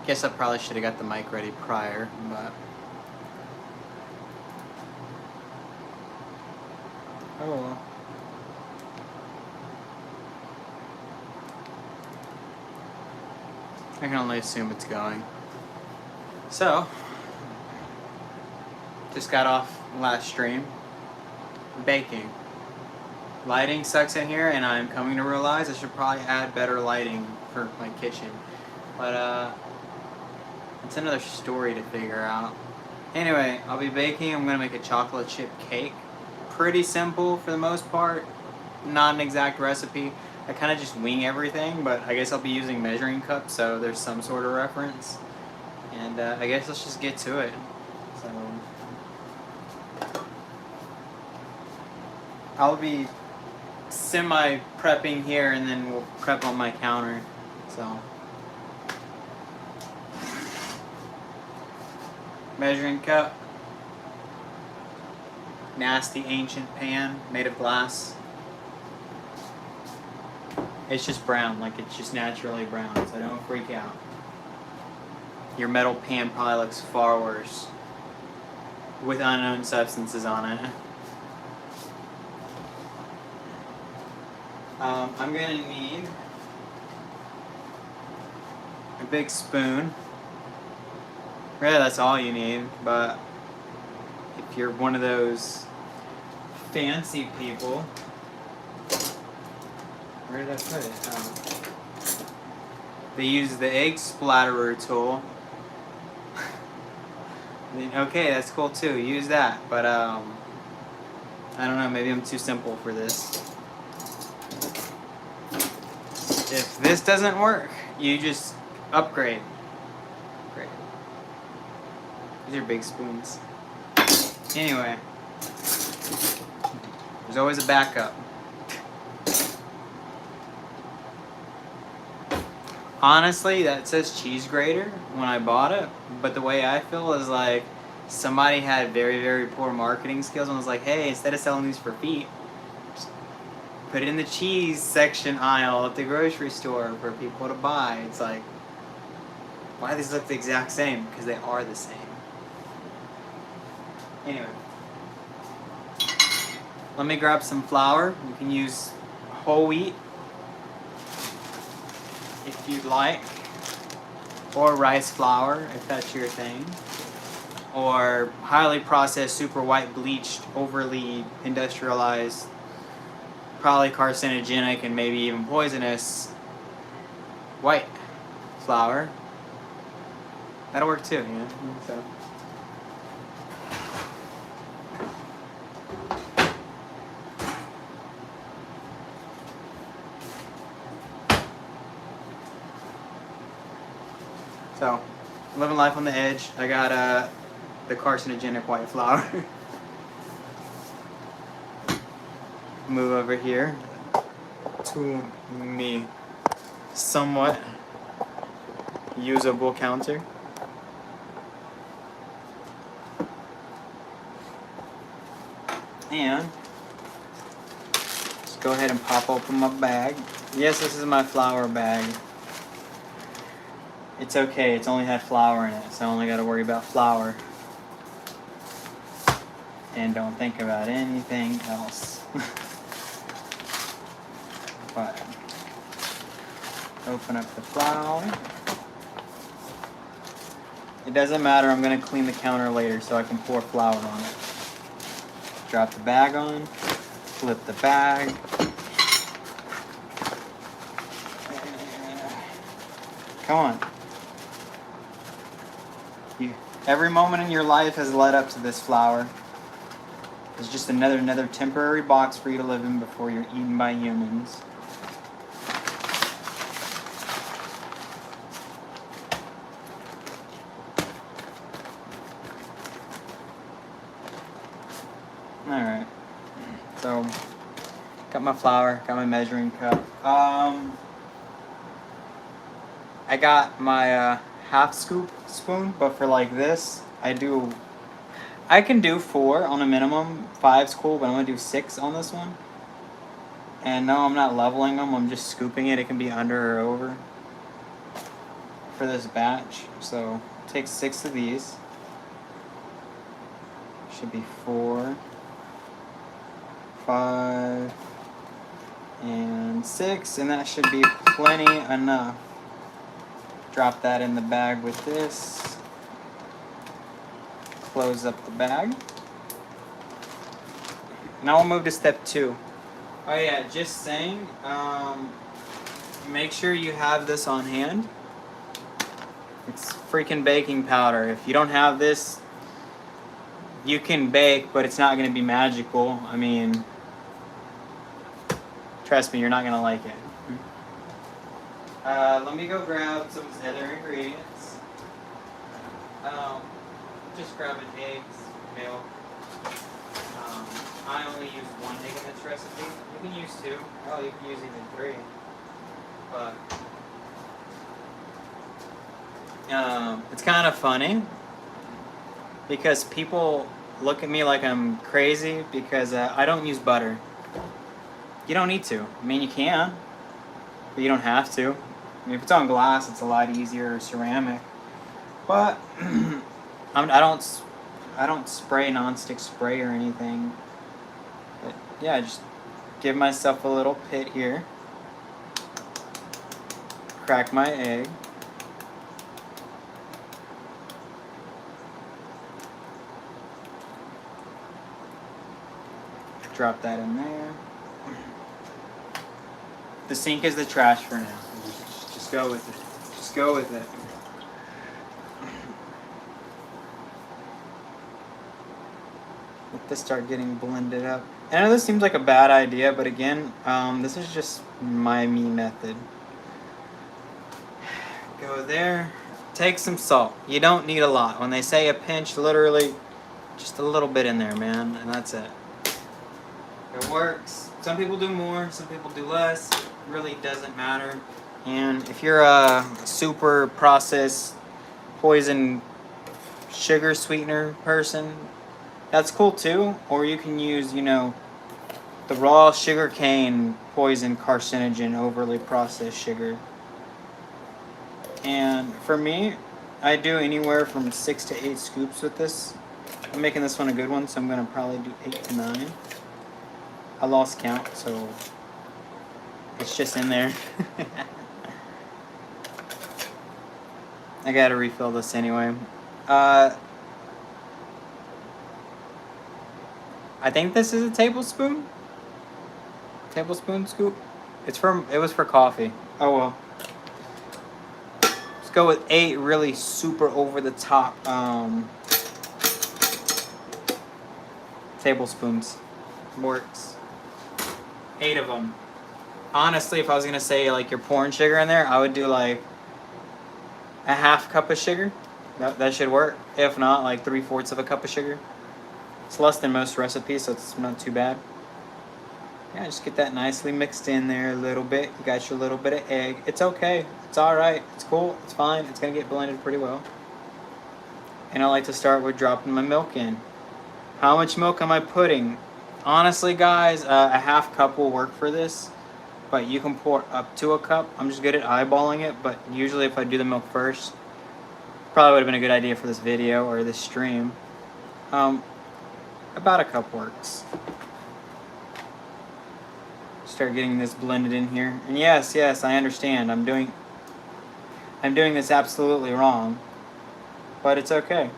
Guess I probably should have got the mic ready prior, but oh well. I can only assume it's going. So, just got off last stream. Baking. Lighting sucks in here, and I'm coming to realize I should probably add better lighting for my kitchen. But, it's another story to figure out. Anyway, I'll be baking. I'm gonna make a chocolate chip cake. Pretty simple for the most part. Not an exact recipe. I kind of just wing everything, but I guess I'll be using measuring cups, so there's some sort of reference. And I guess let's just get to it. So I'll be semi-prepping here, and then we'll prep on my counter. So measuring cup. Nasty ancient pan made of glass. It's just brown, like it's just naturally brown, so don't freak out. Your metal pan probably looks far worse with unknown substances on it. I'm gonna need a big spoon. Really, that's all you need, but if you're one of those fancy people, where did I put it? They use the egg splatterer tool. Okay, that's cool too. Use that, but I don't know. Maybe I'm too simple for this. If this doesn't work, you just upgrade. Great. These are big spoons. Anyway, there's always a backup. Honestly, that says cheese grater when I bought it, but the way I feel is like somebody had very, very poor marketing skills and was like, hey, instead of selling these for feet, just put it in the cheese section aisle at the grocery store for people to buy. It's like, why do these look the exact same? Because they are the same. Anyway, let me grab some flour. You can use whole wheat if you'd like, or rice flour if that's your thing, or highly processed, super white, bleached, overly industrialized, probably carcinogenic and maybe even poisonous white flour. That'll work too, you know. So. So, living life on the edge. I got the carcinogenic white flour. Move over here to me somewhat usable counter. And just go ahead and pop open my bag. Yes, this is my flour bag. It's okay, it's only had flour in it, so I only got to worry about flour. And don't think about anything else. But open up the flour. It doesn't matter, I'm going to clean the counter later so I can pour flour on it. Drop the bag on, flip the bag. Come on. Every moment in your life has led up to this flour. It's just another temporary box for you to live in before you're eaten by humans. Alright. So, got my flour, got my measuring cup. I got my half scoop spoon, but for like this, I can do 4 on a minimum. 5's cool, but I'm gonna do 6 on this one. And no, I'm not leveling them, I'm just scooping it. It can be under or over. for this batch. So take 6 of these. Should be 4, 5, and 6, and that should be plenty enough. Drop that in the bag with this. Close up the bag. Now we'll move to step 2. Oh yeah, just saying, make sure you have this on hand. It's freaking baking powder. If you don't have this, you can bake, but it's not going to be magical. I mean, trust me, you're not going to like it. Let me go grab some other ingredients. Just grabbing eggs, milk. I only use 1 egg in this recipe. You can use 2. Oh, you can use even 3. But it's kind of funny because people look at me like I'm crazy because I don't use butter. You don't need to. I mean, you can, but you don't have to. I mean, if it's on glass, it's a lot easier, or ceramic. But I don't spray nonstick spray or anything. But yeah, just give myself a little pit here. Crack my egg. Drop that in there. The sink is the trash for now. Just go with it. Just go with it. Let this start getting blended up. I know this seems like a bad idea, but again, this is just me method. Go there. Take some salt. You don't need a lot. When they say a pinch, literally just a little bit in there, man, and that's it. It works. Some people do more, some people do less. It really doesn't matter. And if you're a super processed poison sugar sweetener person, that's cool too. Or you can use, you know, the raw sugar cane poison carcinogen overly processed sugar. And for me, I do anywhere from 6 to 8 scoops with this. I'm making this one a good one, so I'm going to probably do 8 to 9. I lost count, so it's just in there. I gotta refill this anyway. I think this is a tablespoon. Tablespoon scoop. It was for coffee. Oh well. Let's go with 8 really super over the top tablespoons. Works. 8 of them. Honestly, if I was gonna say like you're pouring sugar in there, I would do like a half cup of sugar. That should work. If not, like 3/4 of a cup of sugar. It's less than most recipes, so it's not too bad. Yeah, just get that nicely mixed in there a little bit. You got your little bit of egg. It's okay. It's alright. It's cool. It's fine. It's gonna get blended pretty well. And I like to start with dropping my milk in. How much milk am I putting? Honestly, guys, a half cup will work for this, but you can pour up to a cup. I'm just good at eyeballing it, but usually if I do the milk first, probably would have been a good idea for this video or this stream. About a cup works. Start getting this blended in here. And yes, I understand. I'm doing this absolutely wrong, but it's okay.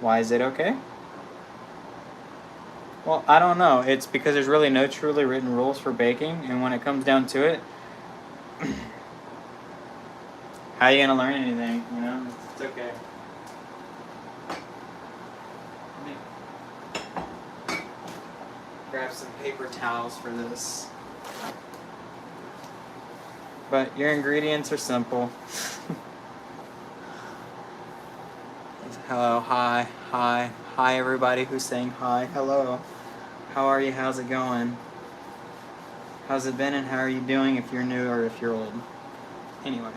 Why is it okay? Well, I don't know. It's because there's really no truly written rules for baking, and when it comes down to it, how are you gonna learn anything? You know, it's okay. Let me grab some paper towels for this. But your ingredients are simple. Hello, hi everybody who's saying hi, hello. How are you, how's it going? How's it been and how are you doing if you're new or if you're old? Anyway.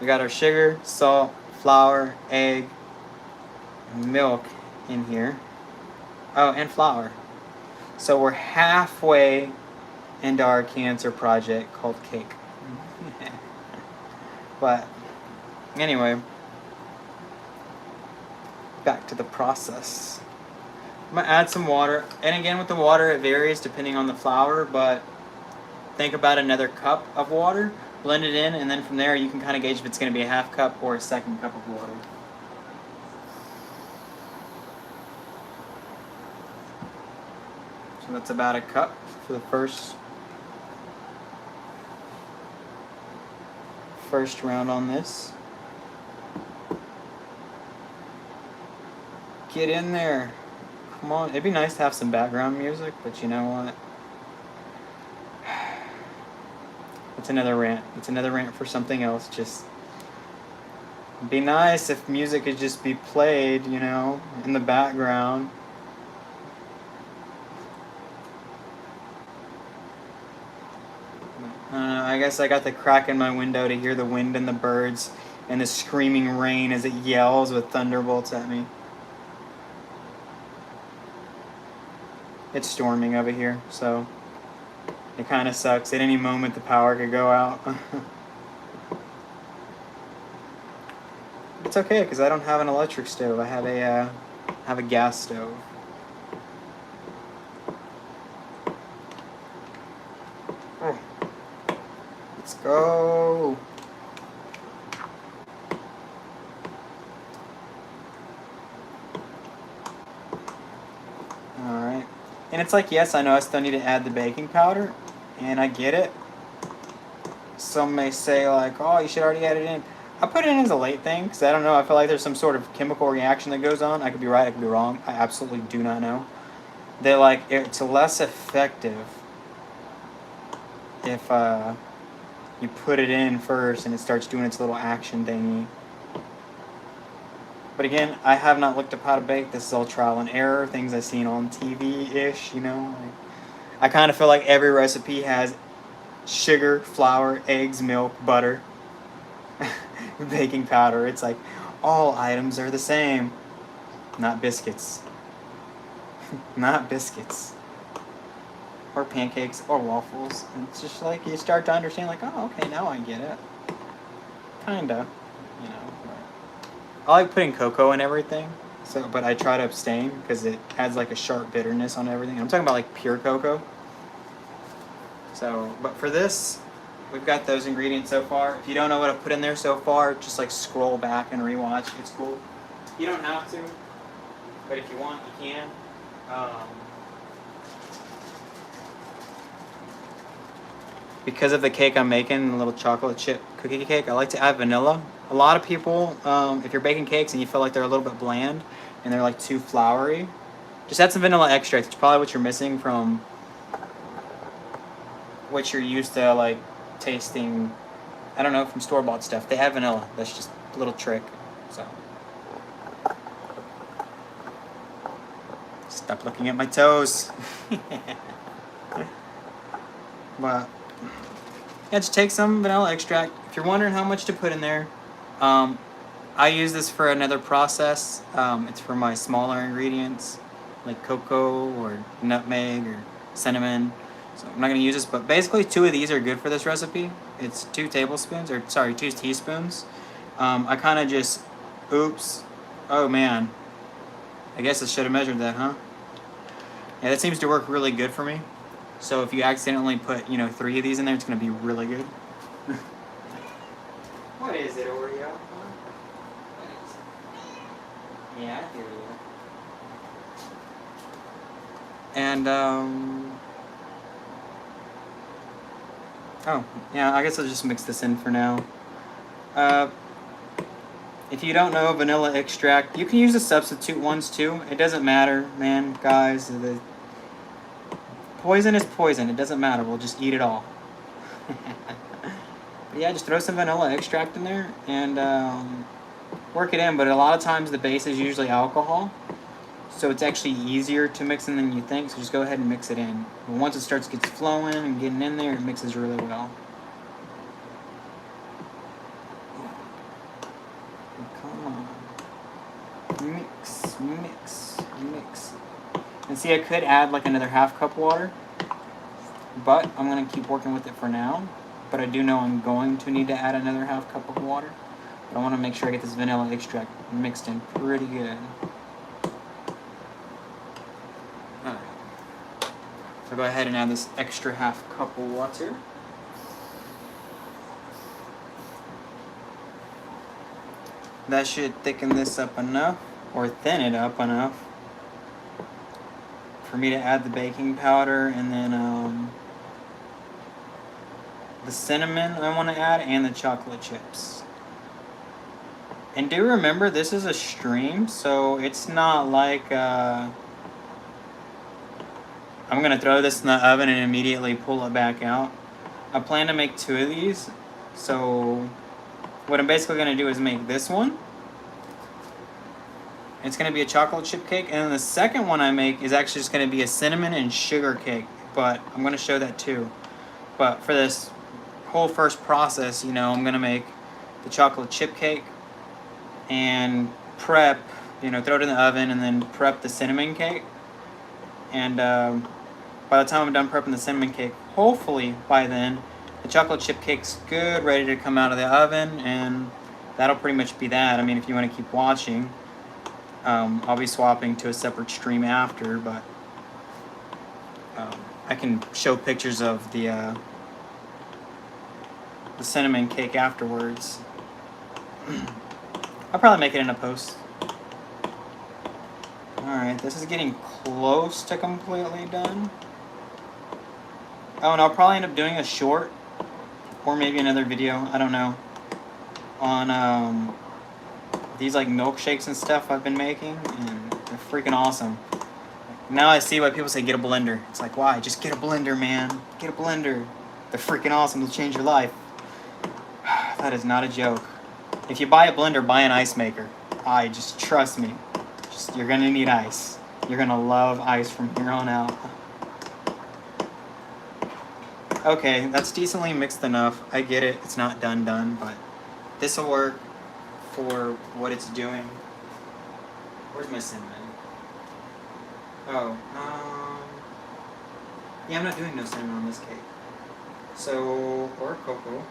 We got our sugar, salt, flour, egg, and milk in here. Oh, and flour. So we're halfway into our cancer project called cake. But anyway, back to the process. I'm gonna add some water, and again with the water it varies depending on the flour, but think about another cup of water, blend it in, and then from there you can kind of gauge if it's going to be a half cup or a second cup of water. So that's about a cup for the first round on this. Get in there. Come on. It'd be nice to have some background music, but you know what? It's another rant. It's another rant for something else. Just it'd be nice if music could just be played, you know, in the background. I guess I got the crack in my window to hear the wind and the birds and the screaming rain as it yells with thunderbolts at me. It's storming over here, so it kind of sucks. At any moment the power could go out. It's okay because I don't have an electric stove. I have a gas stove. Oh. Let's go. All right. And it's like, yes, I know I still need to add the baking powder, and I get it. Some may say like, oh, you should already add it in. I put it in as a late thing because I don't know. I feel like there's some sort of chemical reaction that goes on. I could be right. I could be wrong. I absolutely do not know. They're like, it's less effective if you put it in first and it starts doing its little action thingy. But again, I have not looked up how to bake. This is all trial and error, things I've seen on TV-ish, you know. I kind of feel like every recipe has sugar, flour, eggs, milk, butter, baking powder. It's like all items are the same. Not biscuits. Not biscuits. Or pancakes or waffles. It's just like you start to understand like, oh, okay, now I get it. Kinda, you know. I like putting cocoa in everything, so but I try to abstain because it adds like a sharp bitterness on everything. I'm talking about like pure cocoa. So, but for this, we've got those ingredients so far. If you don't know what I've put in there so far, just like scroll back and rewatch. It's cool. You don't have to, but if you want, you can. Because of the cake I'm making, a little chocolate chip cookie cake, I like to add vanilla. A lot of people, if you're baking cakes and you feel like they're a little bit bland and they're like too floury, just add some vanilla extract. It's probably what you're missing from what you're used to like tasting, I don't know, from store-bought stuff. They add vanilla. That's just a little trick. So stop looking at my toes. But yeah, just take some vanilla extract. If you're wondering how much to put in there, I use this for another process. It's for my smaller ingredients like cocoa or nutmeg or cinnamon. So I'm not going to use this, but basically 2 of these are good for this recipe. It's 2 teaspoons. I kind of just, oops, oh man, I guess I should have measured that, huh? Yeah, that seems to work really good for me. So if you accidentally put, 3 of these in there, it's going to be really good. What is it, Oreo? Yeah, I hear you. And, oh, yeah, I guess I'll just mix this in for now. If you don't know vanilla extract, you can use the substitute ones too. It doesn't matter, man, guys. The poison is poison. It doesn't matter. We'll just eat it all. But yeah, just throw some vanilla extract in there and work it in. But a lot of times the base is usually alcohol. So it's actually easier to mix in than you think. So just go ahead and mix it in. But once it gets flowing and getting in there, it mixes really well. Come on. Mix, mix, mix. And see, I could add like another half cup water, but I'm going to keep working with it for now. But I do know I'm going to need to add another half cup of water. But I want to make sure I get this vanilla extract mixed in pretty good. Alright. So go ahead and add this extra half cup of water. That should thicken this up enough, or thin it up enough, for me to add the baking powder and then the cinnamon I want to add and the chocolate chips. And do remember, this is a stream, so it's not like I'm going to throw this in the oven and immediately pull it back out. I plan to make 2 of these, so what I'm basically going to do is make this one. It's going to be a chocolate chip cake, and then the second one I make is actually just going to be a cinnamon and sugar cake, but I'm going to show that too. But for this whole first process, you know, I'm going to make the chocolate chip cake and prep, you know, throw it in the oven and then prep the cinnamon cake. And by the time I'm done prepping the cinnamon cake, hopefully by then, the chocolate chip cake's good, ready to come out of the oven, and that'll pretty much be that. I mean, if you want to keep watching, I'll be swapping to a separate stream after, but I can show pictures of the cinnamon cake afterwards. I'll probably make it in a post. Alright, this is getting close to completely done. Oh, and I'll probably end up doing a short, or maybe another video, I don't know, on these like milkshakes and stuff I've been making, and they're freaking awesome. Now I see why people say get a blender. It's like, why? Just get a blender, man. Get a blender. They're freaking awesome. They'll change your life. That is not a joke. If you buy a blender, buy an ice maker. Just trust me. You're gonna need ice. You're gonna love ice from here on out. Okay, that's decently mixed enough. I get it. It's not done, but this will work for what it's doing. Where's my cinnamon? Oh, yeah, I'm not doing no cinnamon on this cake. So, or cocoa.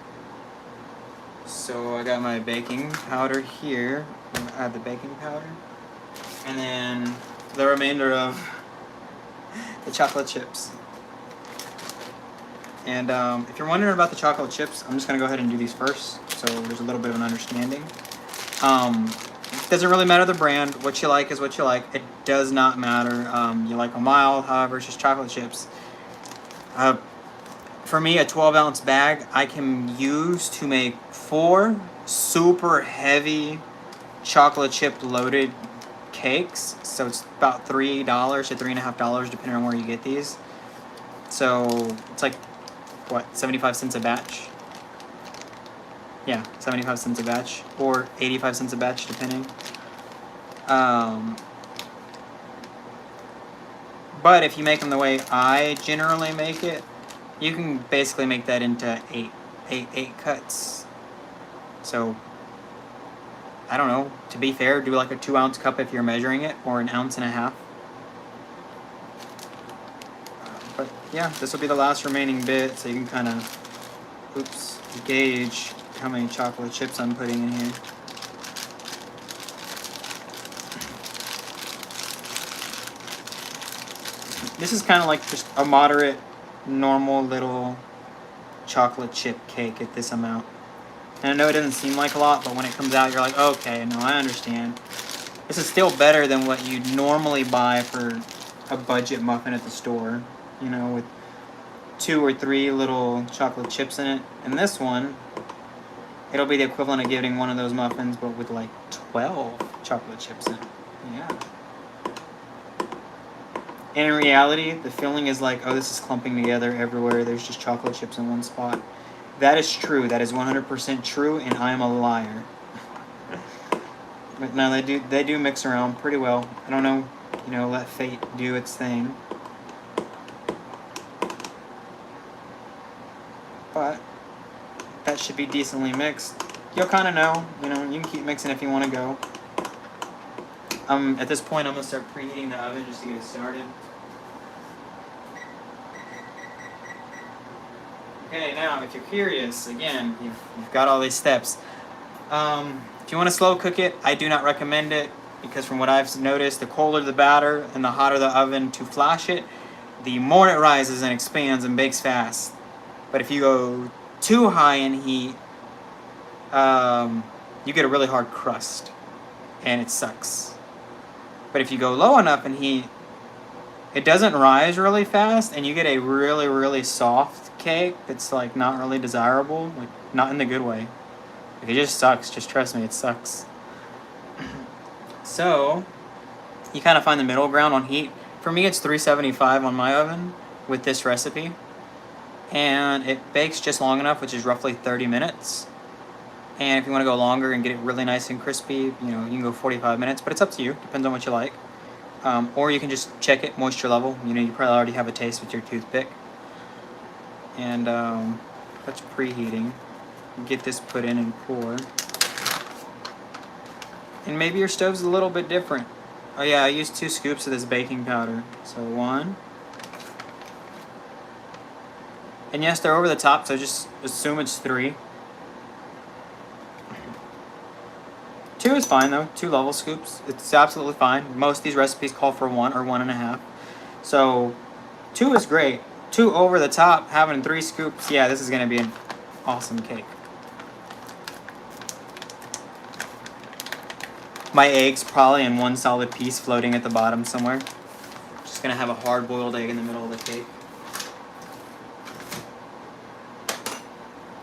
So I got my baking powder here. I'm gonna add the baking powder. And then the remainder of the chocolate chips. And if you're wondering about the chocolate chips, I'm just gonna go ahead and do these first, so there's a little bit of an understanding. It doesn't really matter the brand. What you like is what you like. It does not matter. You like a mild, however, it's just chocolate chips. For me, a 12-ounce bag I can use to make 4 super heavy chocolate chip loaded cakes. So it's about $3 to $3.50 depending on where you get these. So it's like, what, 75 cents a batch? Yeah, 75 cents a batch, or 85 cents a batch, depending. But if you make them the way I generally make it, you can basically make that into eight cuts. So, I don't know, to be fair, do like a 2-ounce cup if you're measuring it, or an 1.5 ounces. But yeah, this will be the last remaining bit, so you can kind of, gauge how many chocolate chips I'm putting in here. This is kind of like just a moderate, normal little chocolate chip cake at this amount. And I know it doesn't seem like a lot, but when it comes out, you're like, okay, no, I understand. This is still better than what you'd normally buy for a budget muffin at the store, you know, with 2 or 3 little chocolate chips in it. And this one, it'll be the equivalent of getting one of those muffins, but with like 12 chocolate chips in it. Yeah. And in reality, the feeling is like, oh, this is clumping together everywhere. There's just chocolate chips in one spot. That is true. That is 100% true, and I am a liar. But no, they do mix around pretty well. I don't know, you know, let fate do its thing. But that should be decently mixed. You'll kind of know, you know, you can keep mixing if you want to go. At this point, I'm going to start preheating the oven just to get it started. Okay, now if you're curious, again, you've got all these steps. If you want to slow cook it, I do not recommend it because from what I've noticed, the colder the batter and the hotter the oven to flash it, the more it rises and expands and bakes fast. But if you go too high in heat, you get a really hard crust and it sucks. But if you go low enough in heat, it doesn't rise really fast and you get a really, really soft cake that's like not really desirable, like not in the good way. Like, it just sucks, just trust me, it sucks. So, you kind of find the middle ground on heat. For me, it's 375 on my oven with this recipe. And it bakes just long enough, which is roughly 30 minutes. And if you want to go longer and get it really nice and crispy, you can go 45 minutes, but it's up to you, depends on what you like. Or you can just check it, moisture level. You probably already have a taste with your toothpick. And that's preheating. Get this put in and pour. And maybe your stove's a little bit different. Oh yeah, I used 2 scoops of this baking powder. So 1. And yes, they're over the top, so just assume it's 3. 2 is fine though, 2 level scoops. It's absolutely fine. Most of these recipes call for 1 or 1.5. So 2 is great. 2 over the top, having 3 scoops, yeah, this is gonna be an awesome cake. My egg's probably in 1 solid piece floating at the bottom somewhere. Just gonna have a hard-boiled egg in the middle of the cake.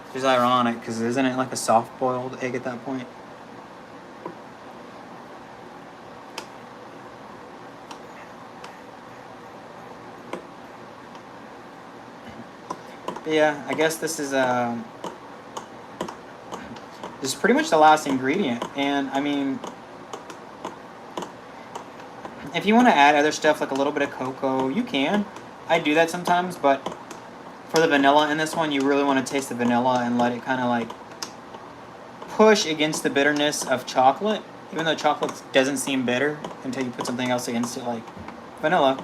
Which is ironic, because isn't it like a soft-boiled egg at that point? But yeah, I guess this is pretty much the last ingredient, and I mean, if you want to add other stuff like a little bit of cocoa, you can. I do that sometimes, but for the vanilla in this one, you really want to taste the vanilla and let it kind of like push against the bitterness of chocolate. Even though chocolate doesn't seem bitter until you put something else against it like vanilla,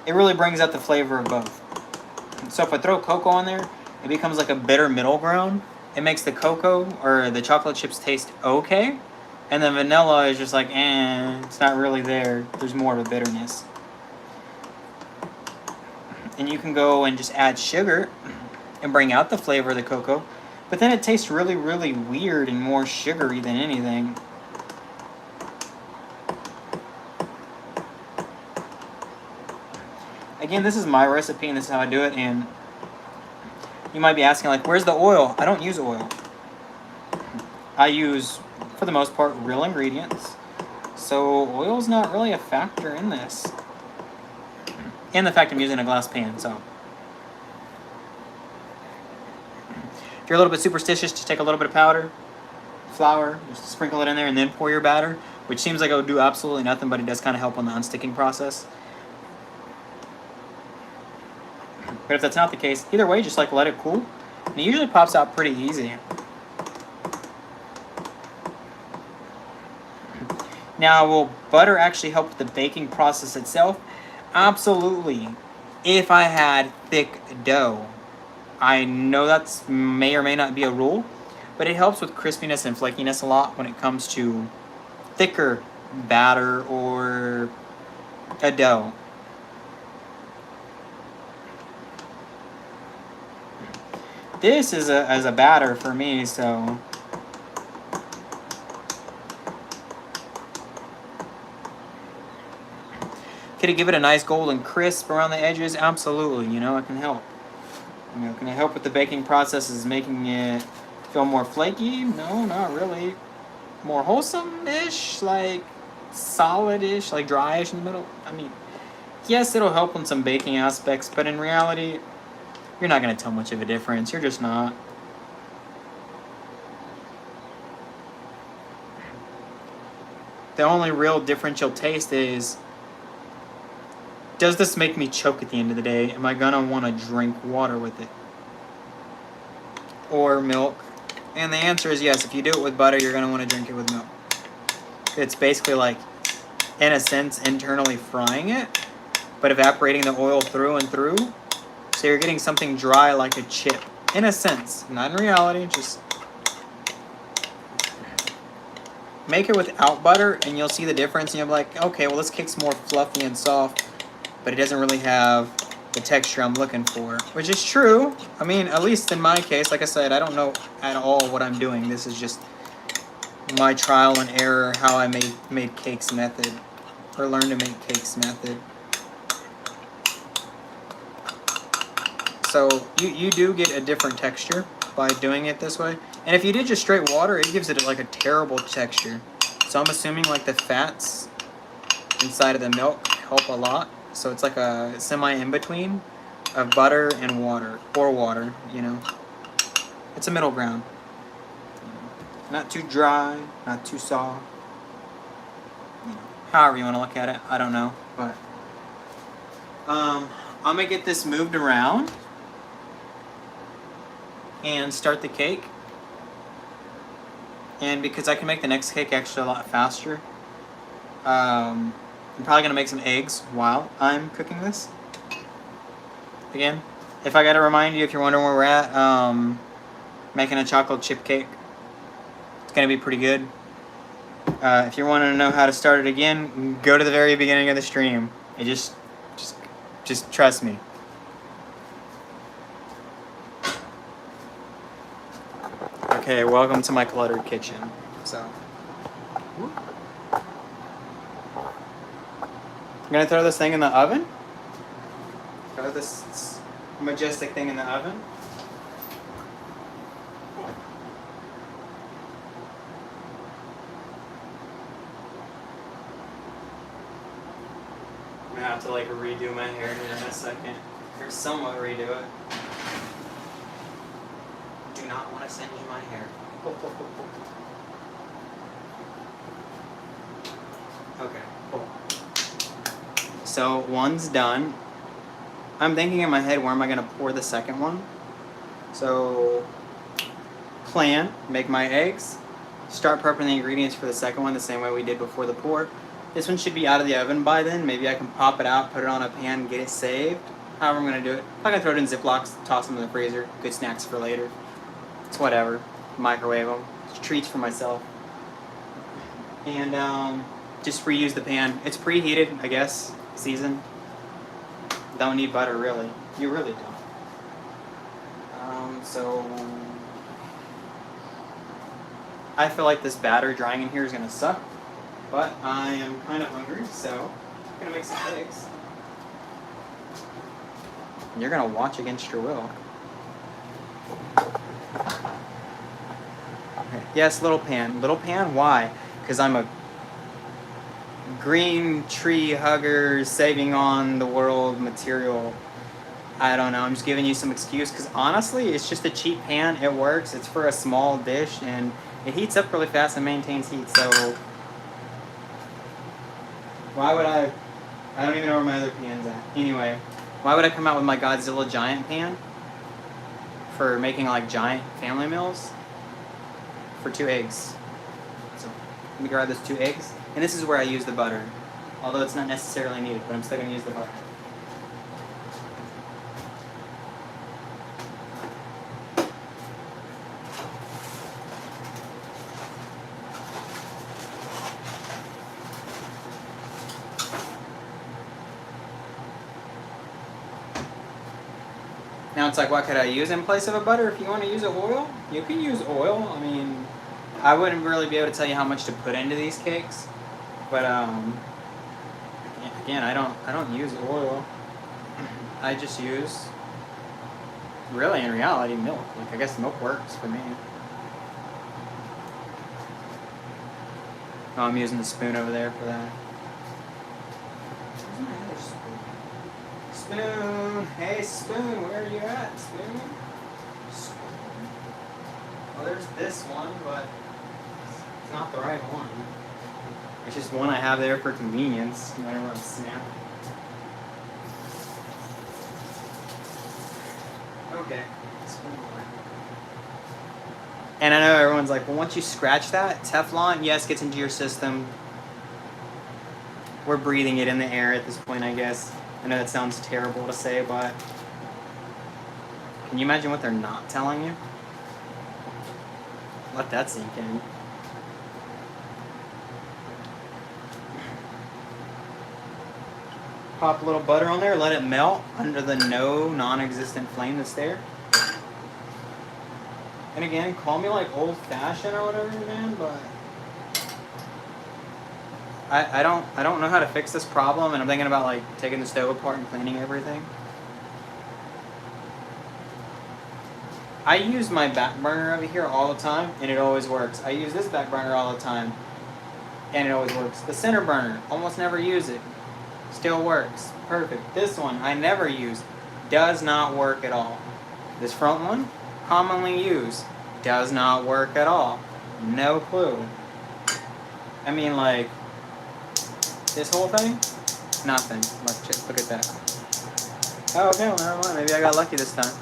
it really brings out the flavor of both. So if I throw cocoa in there, it becomes like a bitter middle ground. It makes the cocoa or the chocolate chips taste okay. And the vanilla is just like, it's not really there. There's more of a bitterness. And you can go and just add sugar and bring out the flavor of the cocoa. But then it tastes really, really weird and more sugary than anything. Again, this is my recipe and this is how I do it. And you might be asking, like, where's the oil? I don't use oil. I use, for the most part, real ingredients. So oil's not really a factor in this. And the fact I'm using a glass pan, so. If you're a little bit superstitious, just take a little bit of powder, flour, just sprinkle it in there and then pour your batter, which seems like it would do absolutely nothing, but it does kind of help on the unsticking process. But if that's not the case, either way, just like let it cool. And it usually pops out pretty easy. Now, will butter actually help with the baking process itself? Absolutely. If I had thick dough. I know that's may or may not be a rule, but it helps with crispiness and flakiness a lot when it comes to thicker batter or a dough. This is a batter for me, so could it give it a nice golden crisp around the edges? Absolutely, it can help. Can it help with the baking process? Is making it feel more flaky? No, not really. More wholesome-ish, like solid-ish, like dry-ish in the middle? I mean, yes, it'll help on some baking aspects, but in reality, you're not going to tell much of a difference. You're just not. The only real difference you'll taste is, does this make me choke at the end of the day? Am I going to want to drink water with it? Or milk? And the answer is yes. If you do it with butter, you're going to want to drink it with milk. It's basically like, in a sense, internally frying it, but evaporating the oil through and through. So you're getting something dry like a chip. in a sense, not in reality, just make it without butter and you'll see the difference and you'll be like, okay, well this cake's more fluffy and soft, but it doesn't really have the texture I'm looking for, which is true. I mean, at least in my case, like I said, I don't know at all what I'm doing. This is just my trial and error, how I made cakes method, or learned to make cakes method. So you do get a different texture by doing it this way. And if you did just straight water, it gives it like a terrible texture. So I'm assuming like the fats inside of the milk help a lot. So it's like a semi-in-between of butter and water, or water, you know. It's a middle ground. Not too dry, not too soft. You know, however you want to look at it, I don't know. But I'm gonna get this moved around and start the cake. And because I can make the next cake actually a lot faster, I'm probably gonna make some eggs while I'm cooking this. Again, if I gotta remind you, if you're wondering where we're at, making a chocolate chip cake. It's gonna be pretty good. If you're wanting to know how to start it again, go to the very beginning of the stream. It just trust me. Okay, welcome to my cluttered kitchen. So, I'm gonna throw this thing in the oven. Throw this majestic thing in the oven. I'm gonna have to like redo my hair here in a second, or somewhat redo it. Do not want to singe my hair. Okay, cool. So one's done. I'm thinking in my head, where am I gonna pour the second one? So plan, make my eggs, start prepping the ingredients for the second one the same way we did before the pour. This one should be out of the oven by then. Maybe I can pop it out, put it on a pan, get it saved. However I'm gonna do it. I'm gonna throw it in Ziplocs, toss them in the freezer. Good snacks for later. It's whatever. Microwave them. It's treats for myself. And just reuse the pan. It's preheated, I guess. Seasoned. Don't need butter, really. You really don't. So I feel like this batter drying in here is gonna suck, but I am kind of hungry, so I'm gonna make some eggs. And you're gonna watch against your will. Okay. Yes, little pan. Little pan, why? Because I'm a green tree hugger, saving on the world material. I don't know, I'm just giving you some excuse, because honestly, it's just a cheap pan. It works. It's for a small dish, and it heats up really fast and maintains heat, so why would I don't even know where my other pan's at. Anyway, why would I come out with my Godzilla giant pan for making like giant family meals for 2 eggs? So let me grab those 2 eggs, and this is where I use the butter, although it's not necessarily needed, but I'm still going to use the butter. Now it's like, what could I use in place of a butter? If you want to use oil, you can use oil. I mean, I wouldn't really be able to tell you how much to put into these cakes, but again, I don't use oil. I just use, really in reality, milk. Like, I guess milk works for me. Oh, I'm using the spoon over there for that. Where's my other spoon? Spoon! Hey, spoon, where are you at, spoon? Spoon. Well, there's this one, but it's not the right one. It's just one I have there for convenience whenever I'm snapping. Okay. And I know everyone's like, well, once you scratch that, Teflon, yes, gets into your system. We're breathing it in the air at this point, I guess. I know that sounds terrible to say, but Can you imagine what they're not telling you? Let that sink in. Pop a little butter on there, let it melt under the non-existent flame that's there. And again, call me like old-fashioned or whatever, man, but I don't know how to fix this problem, and I'm thinking about like taking the stove apart and cleaning everything. I use my back burner over here all the time, and it always works. I use this back burner all the time, and it always works. The center burner, almost never use it. Still works. Perfect. This one, I never use. Does not work at all. This front one, commonly used. Does not work at all. No clue. I mean, like, this whole thing? Nothing. Look at that. Oh, okay, well, never mind. Maybe I got lucky this time.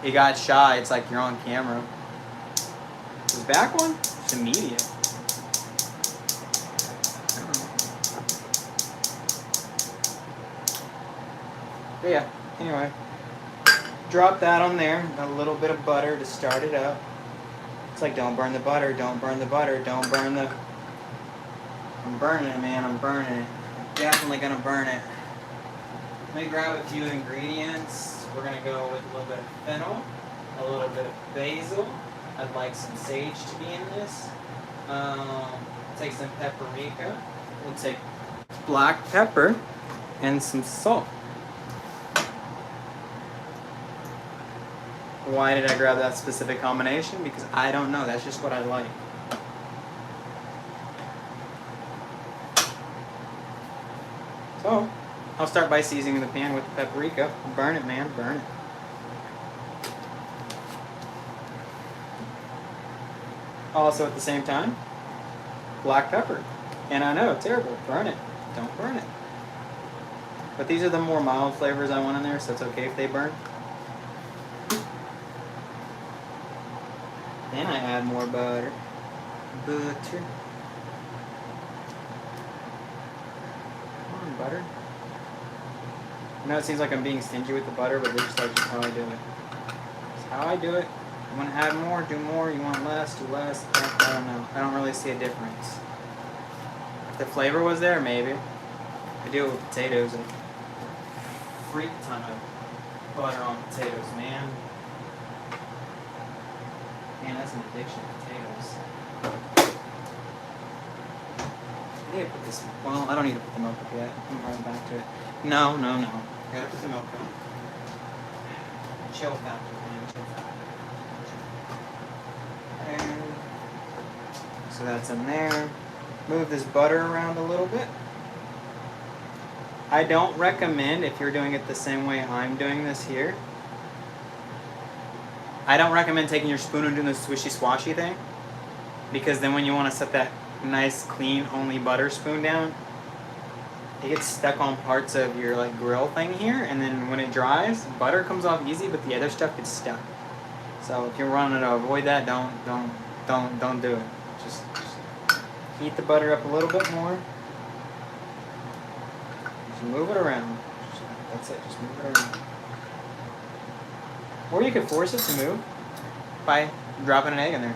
He got shy. It's like you're on camera. This back one? It's immediate. I don't know. But yeah, anyway. Drop that on there. A little bit of butter to start it up. It's like, don't burn the butter, don't burn the butter, don't burn the... I'm burning it, man. I'm burning it. I'm definitely going to burn it. Let me grab a few ingredients. We're going to go with a little bit of fennel, a little bit of basil. I'd like some sage to be in this. Take some paprika. We'll take black pepper and some salt. Why did I grab that specific combination? Because I don't know. That's just what I like. So, I'll start by seasoning the pan with the paprika. Burn it, man. Burn it. Also, at the same time, black pepper. And I know, terrible. Burn it. Don't burn it. But these are the more mild flavors I want in there, so it's okay if they burn. Then I add more butter. Butter. Come on, butter. I know it seems like I'm being stingy with the butter, but this is like just how I do it. It's how I do it. You want to add more, do more. You want less, do less. I don't know. I don't really see a difference. If the flavor was there, maybe. I do it with potatoes. A freak ton of butter on potatoes, man. Man, that's an addiction, potatoes. I need to put this, well, I don't need to put the milk up yet. I'm right back to it. No. I gotta put the milk up. Chill factor, man, chill factor. And so that's in there. Move this butter around a little bit. I don't recommend, if you're doing it the same way I'm doing this here, I don't recommend taking your spoon and doing the swishy swashy thing, because then when you want to set that nice clean only butter spoon down, it gets stuck on parts of your like grill thing here, and then when it dries, butter comes off easy, but the other stuff gets stuck. So if you're wanting to avoid that, don't do it. Just heat the butter up a little bit more. Just move it around. That's it. Just move it around. Or you could force it to move by dropping an egg in there.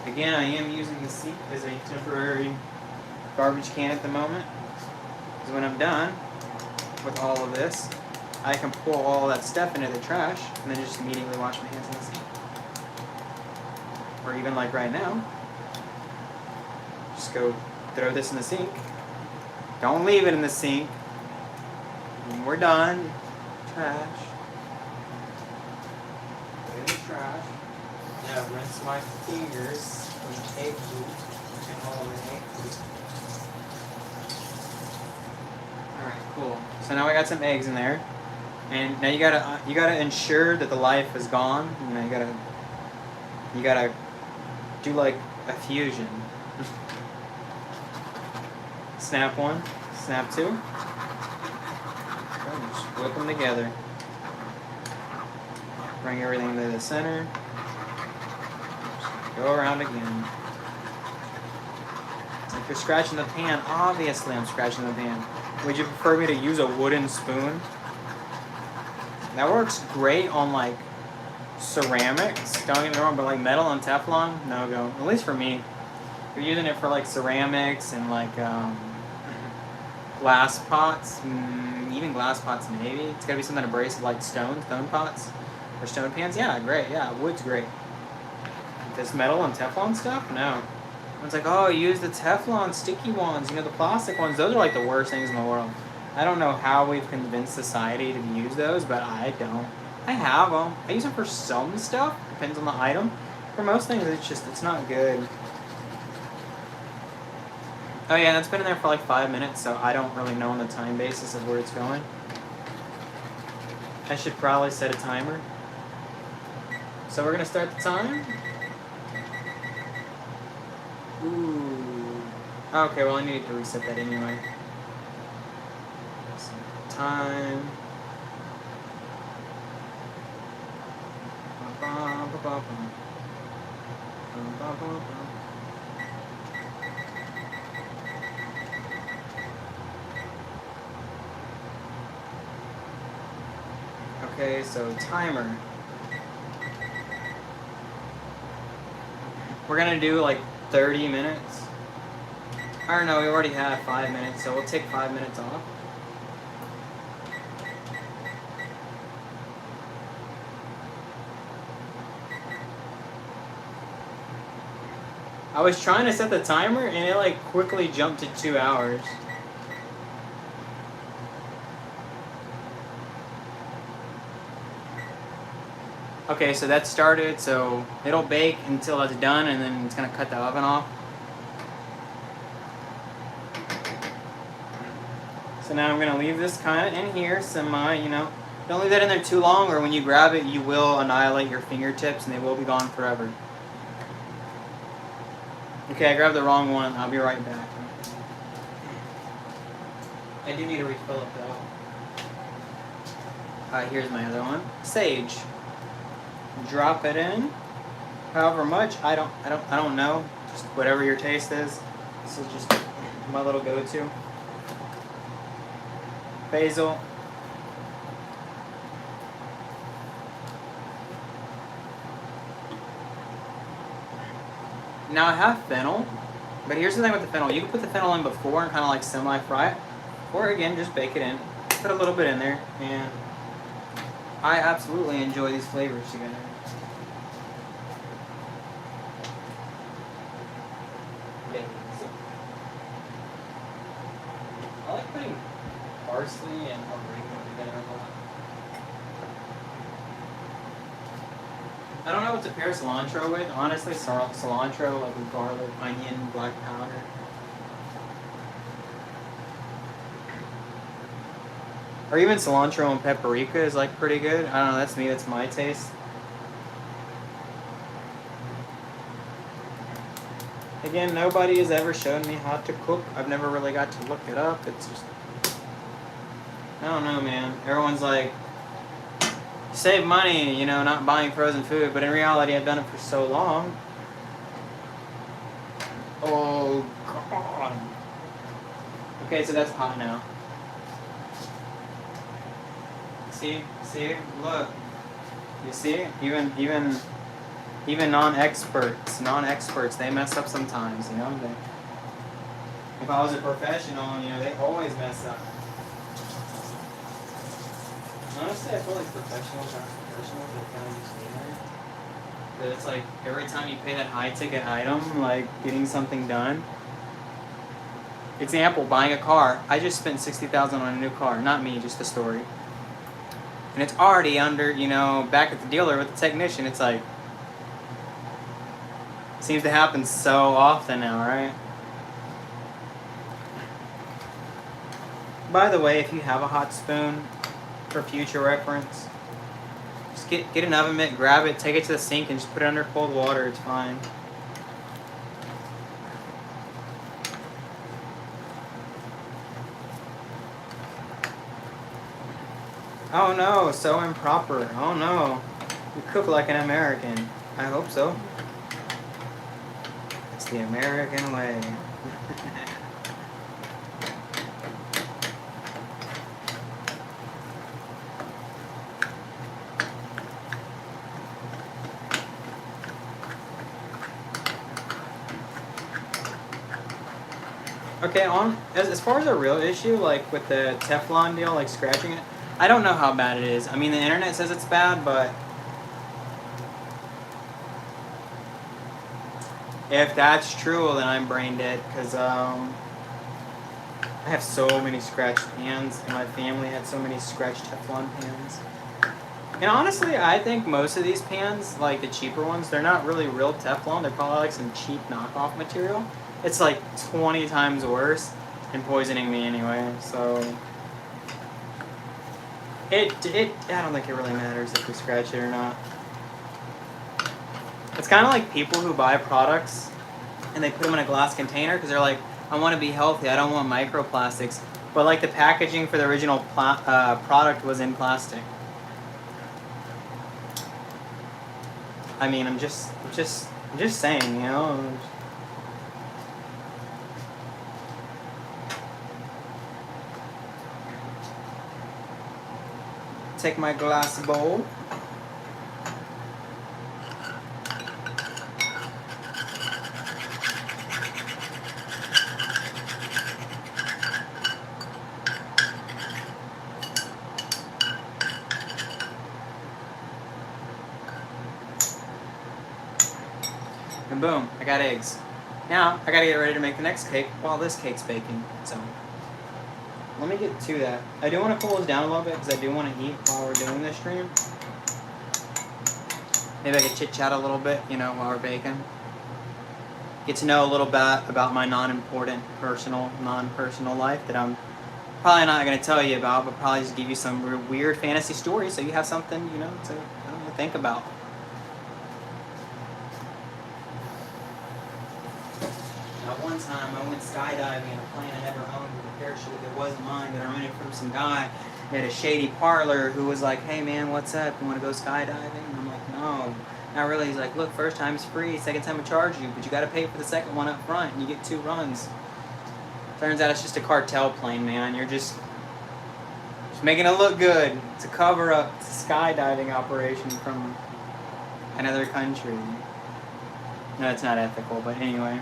Again, I am using the sink as a temporary garbage can at the moment. Because when I'm done with all of this, I can pull all that stuff into the trash and then just immediately wash my hands in the sink. Or even like right now, just go throw this in the sink. Don't leave it in the sink. When we're done, trash. Put it in the trash. Now rinse my fingers with egg root and all the egg root. Alright, cool. So now I got some eggs in there. And now you gotta ensure that the life is gone. You know, you gotta do like a fusion. Snap one, snap two. Just whip them together. Bring everything to the center. Go around again. If you're scratching the pan, obviously I'm scratching the pan. Would you prefer me to use a wooden spoon? That works great on like ceramics, don't get me wrong, but like metal and Teflon, no go. At least for me. If you're using it for like ceramics and like glass pots, even glass pots maybe. It's gotta be something abrasive like stone pots or stone pans. Yeah, great. Yeah, wood's great. This metal and Teflon stuff, no. It's like, oh, use the Teflon sticky ones, you know, the plastic ones. Those are like the worst things in the world. I don't know how we've convinced society to use those, but I don't. I have them. I use them for some stuff. Depends on the item. For most things, it's not good. Oh yeah, that's been in there for like 5 minutes, so I don't really know on the time basis of where it's going. I should probably set a timer. So we're gonna start the time. Ooh. Okay, well I need to reset that anyway. Time. Okay, so timer. We're gonna do like 30 minutes. Or no, we already have 5 minutes, so we'll take 5 minutes off. I was trying to set the timer and it like quickly jumped to 2 hours. Okay, so that started, so it'll bake until it's done and then it's gonna cut the oven off. So now I'm gonna leave this kind of in here, you know, don't leave that in there too long or when you grab it you will annihilate your fingertips and they will be gone forever. Okay, I grabbed the wrong one. I'll be right back. I do need to refill it though. Here's my other one. Sage. Drop it in. However much, I don't know. Just whatever your taste is. This is just my little go-to. Basil. Now I have fennel, but here's the thing with the fennel. You can put the fennel in before and kind of like semi-fry it, or again, just bake it in. Put a little bit in there, and I absolutely enjoy these flavors together. I like putting parsley and oregano together a lot. I don't know what to pair cilantro with. Honestly, cilantro, like with garlic, onion, black powder. Or even cilantro and paprika is like pretty good. I don't know, that's me, that's my taste. Again, nobody has ever shown me how to cook. I've never really got to look it up. It's just, I don't know, man. Everyone's like, save money, you know, not buying frozen food, but in reality I've done it for so long. Oh god. Okay, so that's hot now. See, look. You see? Even non-experts, they mess up sometimes, you know? If I was a professional, you know, they always mess up. Honestly, I feel like professionals aren't professionals, they kind of just need it. But it's like, every time you pay that high-ticket item, like getting something done. Example, buying a car. I just spent $60,000 on a new car. Not me, just the story. And it's already under, you know, back at the dealer with the technician. It's like, seems to happen so often now, right? By the way, if you have a hot spoon, for future reference, just get an oven mitt, grab it, take it to the sink, and just put it under cold water. It's fine. Oh no, so improper. Oh no. You cook like an American. I hope so. It's the American way. Okay, as far as a real issue, like with the Teflon deal, like scratching it, I don't know how bad it is. I mean, the internet says it's bad, but if that's true, then I'm brain dead, because I have so many scratched pans, and my family had so many scratched Teflon pans. And honestly, I think most of these pans, like the cheaper ones, they're not really real Teflon. They're probably like some cheap knockoff material. It's like 20 times worse and poisoning me anyway, so I don't think it really matters if we scratch it or not. It's kind of like people who buy products and they put them in a glass container because they're like, I want to be healthy, I don't want microplastics, but like the packaging for the original product was in plastic. I mean, I'm just saying, you know. Take my glass bowl. And boom, I got eggs. Now, I gotta get ready to make the next cake while this cake's baking. So, let me get to that. I do want to cool this down a little bit because I do want to eat while we're doing this stream. Maybe I could chit-chat a little bit, you know, while we're baking. Get to know a little bit about my non-personal life that I'm probably not going to tell you about, but probably just give you some weird fantasy stories so you have something, you know, to think about. One time I went skydiving in a plane I never owned with a parachute that wasn't mine, but I rented from some guy at a shady parlor who was like, hey man, what's up? You want to go skydiving? And I'm like, no, not really. He's like, look, first time's free, second time I charge you, but you got to pay for the second one up front and you get 2 runs. Turns out it's just a cartel plane, man. You're just making it look good. It's a cover-up. It's a skydiving operation from another country. No, it's not ethical, but anyway.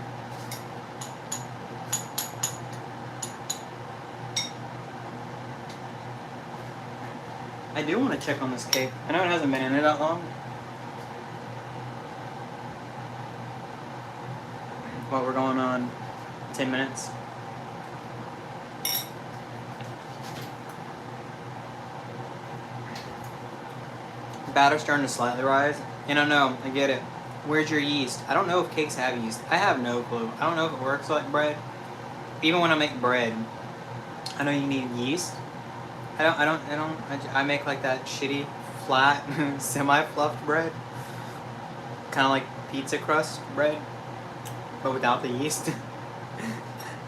I do want to check on this cake. I know it hasn't been in it that long. What, we're going on 10 minutes? The batter's starting to slightly rise. And I know, I get it. Where's your yeast? I don't know if cakes have yeast. I have no clue. I don't know if it works like bread. Even when I make bread, I know you need yeast. I make like that shitty, flat, semi-fluffed bread. Kind of like pizza crust bread, but without the yeast.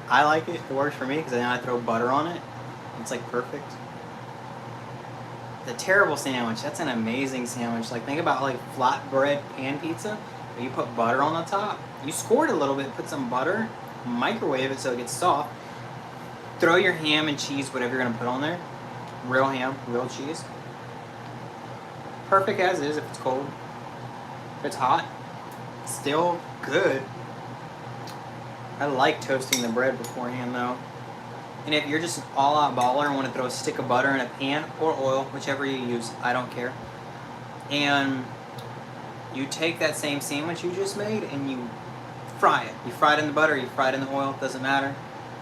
I like it. It works for me because then I throw butter on it. It's like perfect. The terrible sandwich. That's an amazing sandwich. Like think about like flatbread pan pizza. Where you put butter on the top. You score it a little bit. Put some butter. Microwave it so it gets soft. Throw your ham and cheese, whatever you're gonna put on there. Real ham, real cheese. Perfect as is if it's cold. If it's hot, still good. I like toasting the bread beforehand though. And if you're just an all-out baller and want to throw a stick of butter in a pan or oil, whichever you use, I don't care. And you take that same sandwich you just made and you fry it. You fry it in the butter, you fry it in the oil, doesn't matter.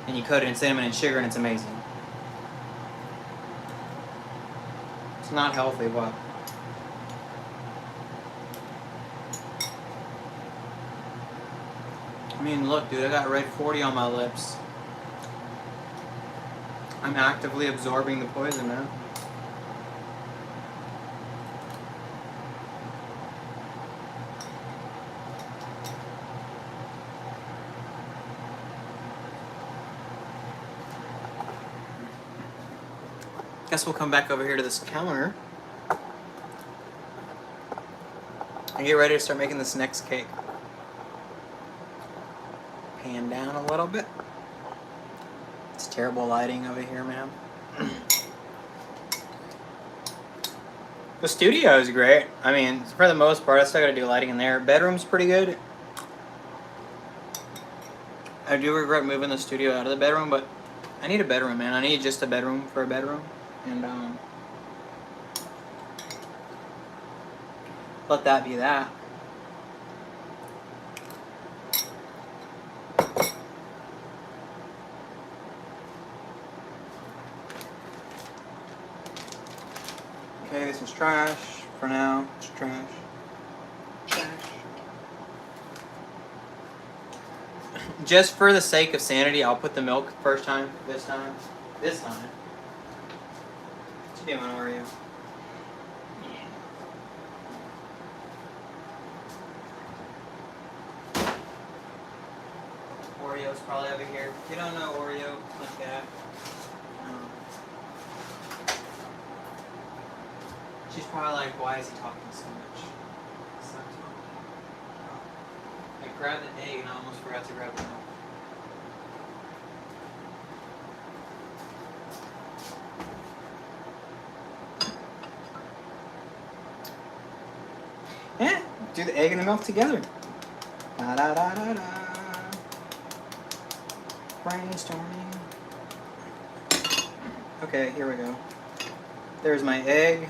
And you coat it in cinnamon and sugar and it's amazing. It's not healthy, but I mean, look, dude, I got red 40 on my lips. I'm actively absorbing the poison, man. Guess we'll come back over here to this counter. and get ready to start making this next cake. Pan down a little bit. It's terrible lighting over here, man. The studio is great. I mean, for the most part, I still gotta do lighting in there. Bedroom's pretty good. I do regret moving the studio out of the bedroom, but I need a bedroom, man. I need just a bedroom for a bedroom. And, let that be that. Okay, this is trash for now. It's trash. Trash. Just for the sake of sanity, I'll put the milk first time. This time. This time. What you doing, Oreo? Oreo's probably over here. If you don't know Oreo, like that. She's probably like, why is he talking so much? I grabbed the egg and I almost forgot to grab the milk. Yeah, do the egg and the milk together. Da da da da da. Brainstorming. Okay, here we go. There's my egg.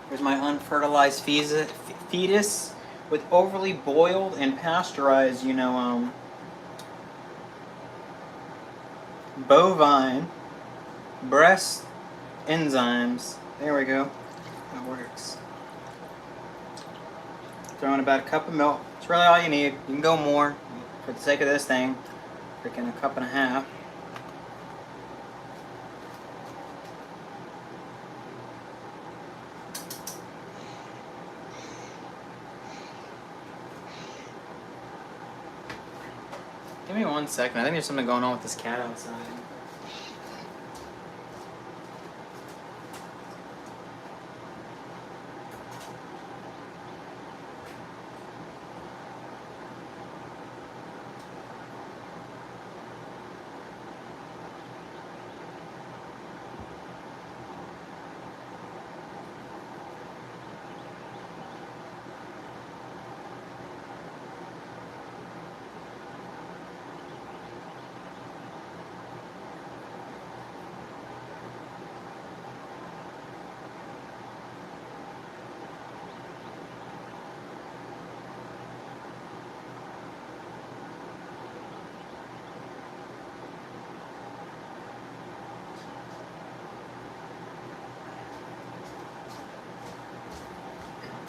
Here's my unfertilized fetus with overly boiled and pasteurized, bovine breast enzymes. There we go. That works. Throw in about a cup of milk. It's really all you need. You can go more for the sake of this thing. Freaking a cup and a half. Give me 1 second. I think there's something going on with this cat outside.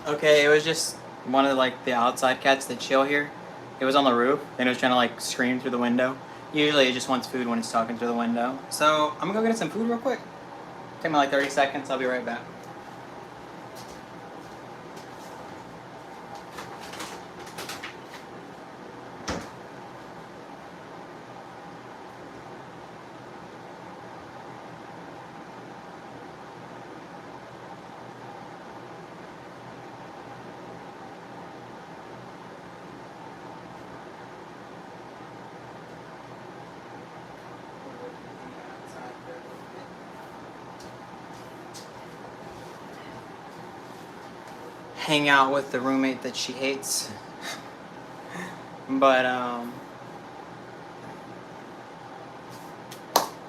Okay, it was just one of the outside cats that chill here. It was on the roof and it was trying to scream through the window. Usually it just wants food when it's talking through the window. So I'm gonna go get it some food real quick. Take me 30 seconds, I'll be right back. Hang out with the roommate that she hates. But I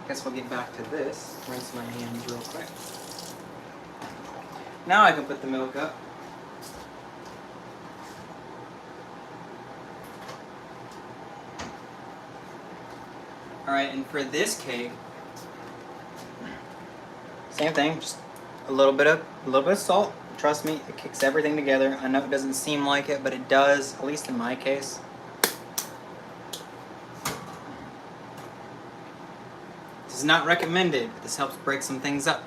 guess we'll get back to this. Rinse my hands real quick. Now I can put the milk up. Alright, and for this cake, same thing, just a little bit of salt. Trust me, it kicks everything together. I know it doesn't seem like it, but it does, at least in my case. This is not recommended. This helps break some things up.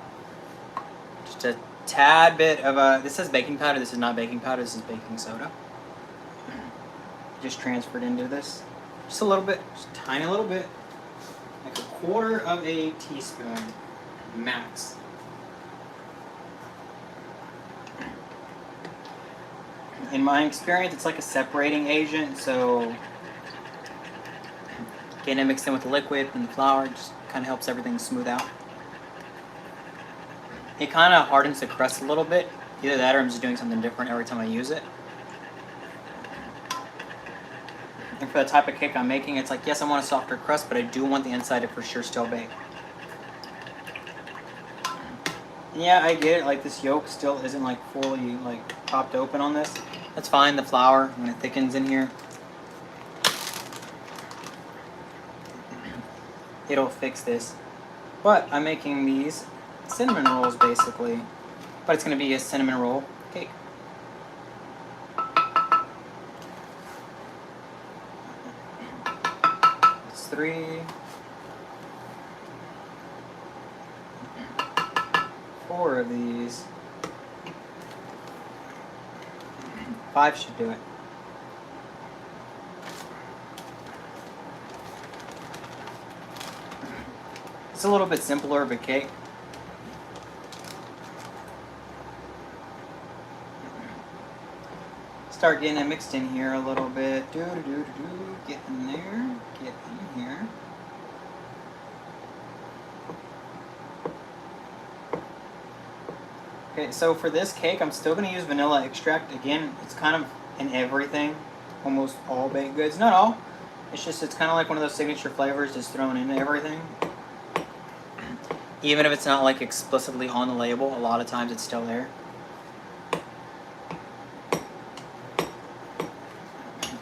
Just a tad bit of this says baking powder. This is not baking powder. This is baking soda. Just transferred into this. Just a little bit, just a tiny little bit. Like 1/4 of a teaspoon, max. In my experience, it's like a separating agent, so getting it mixed in with the liquid and the flour just kind of helps everything smooth out. It kind of hardens the crust a little bit. Either that or I'm just doing something different every time I use it. And for the type of cake I'm making, it's like, yes, I want a softer crust, but I do want the inside to for sure still bake. Yeah, I get it, like this yolk still isn't like fully like popped open on this. That's fine, the flour, when it thickens in here, it'll fix this. But I'm making these cinnamon rolls basically, but it's gonna be a cinnamon roll cake. It's 3, 4 of these. 5 should do it. It's a little bit simpler of a cake. Start getting it mixed in here a little bit. Get in there. Get in here. Okay, so for this cake, I'm still going to use vanilla extract. Again, it's kind of in everything, almost all baked goods. Not all. It's kind of like one of those signature flavors just thrown into everything. Even if it's not like explicitly on the label, a lot of times it's still there.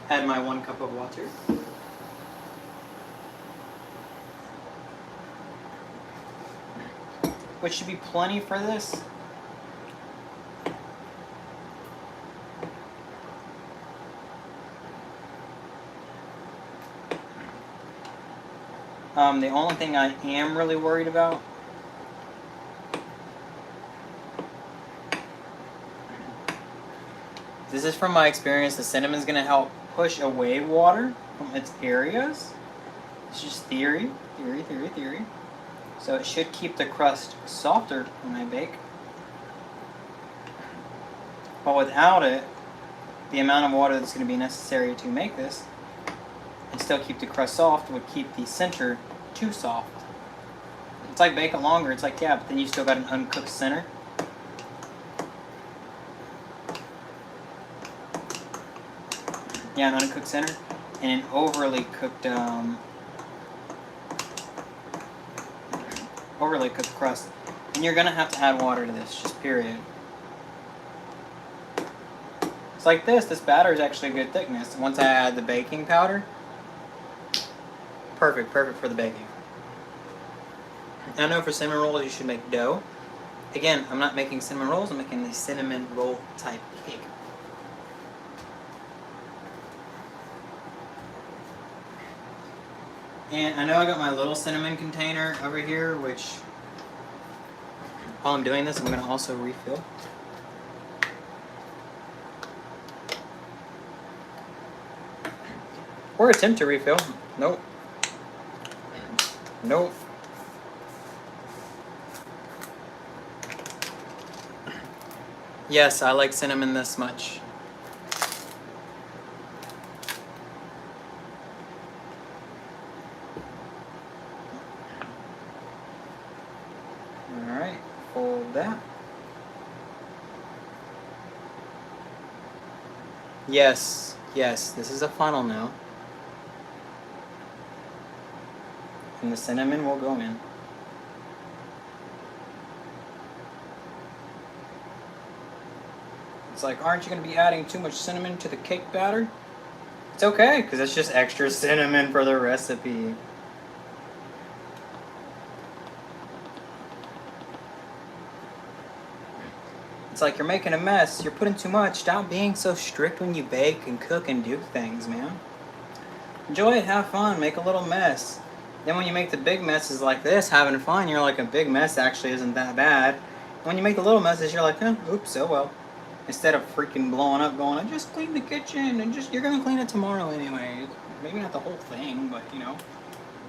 Add my 1 cup of water. Which should be plenty for this. The only thing I am really worried about this is from my experience, the cinnamon's going to help push away water from its areas. It's just theory. So it should keep the crust softer when I bake. But without it, the amount of water that's going to be necessary to make this and still keep the crust soft would keep the center too soft. It's like bake it longer. It's like, yeah, but then you still got an uncooked center. Yeah, an uncooked center and an overly cooked crust. And you're gonna have to add water to this, just period. It's like this batter is actually a good thickness. Once I add the baking powder, perfect for the baking. I know for cinnamon rolls you should make dough. Again, I'm not making cinnamon rolls, I'm making the cinnamon roll type cake. And I know I got my little cinnamon container over here, which while I'm doing this, I'm going to also refill. Or attempt to refill. Nope. Nope. Yes, I like cinnamon this much. Alright, fold that. Yes, this is a funnel now. And the cinnamon will go in. It's like, aren't you going to be adding too much cinnamon to the cake batter? It's okay, because it's just extra cinnamon for the recipe. It's like you're making a mess, you're putting too much. Stop being so strict when you bake and cook and do things, man. Enjoy it, have fun, make a little mess. Then when you make the big messes like this, having fun, you're like, a big mess actually isn't that bad. When you make the little messes, you're like, oops, oh well. Instead of freaking blowing up going, I just cleaned the kitchen and you're gonna clean it tomorrow anyway. Maybe not the whole thing, but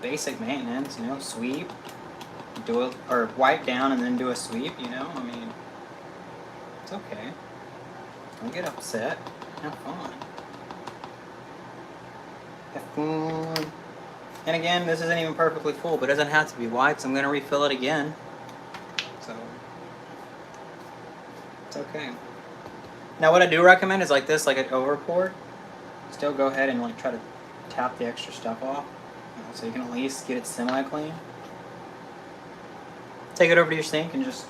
basic maintenance, sweep, or wipe down and then do a sweep, I mean, it's okay. Don't get upset. Have fun. Have fun. And again, this isn't even perfectly full, but it doesn't have to be. Why? Because I'm going to refill it again. So, it's okay. Now, what I do recommend is like this, like an over pour. Still go ahead and like try to tap the extra stuff off, so you can at least get it semi-clean. Take it over to your sink and just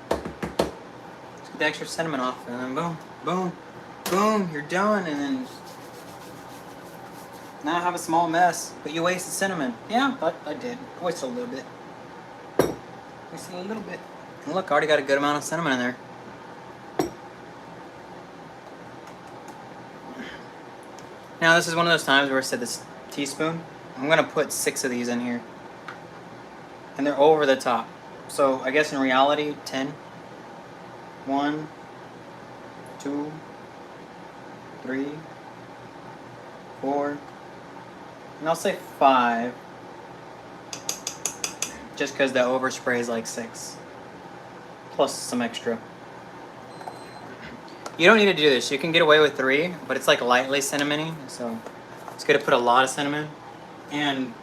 get the extra cinnamon off, and then boom, boom, boom, you're done. And then now I have a small mess, but you wasted cinnamon. Yeah, I did. I wasted a little bit. Wasted a little bit. And look, I already got a good amount of cinnamon in there. Now this is one of those times where I said this teaspoon. I'm gonna put 6 of these in here. And they're over the top. So I guess in reality, 10. 1, 2, 3, 4, and I'll say 5. Just because the overspray is like 6. Plus some extra. You don't need to do this. You can get away with 3, but it's like lightly cinnamony, so it's good to put a lot of cinnamon. And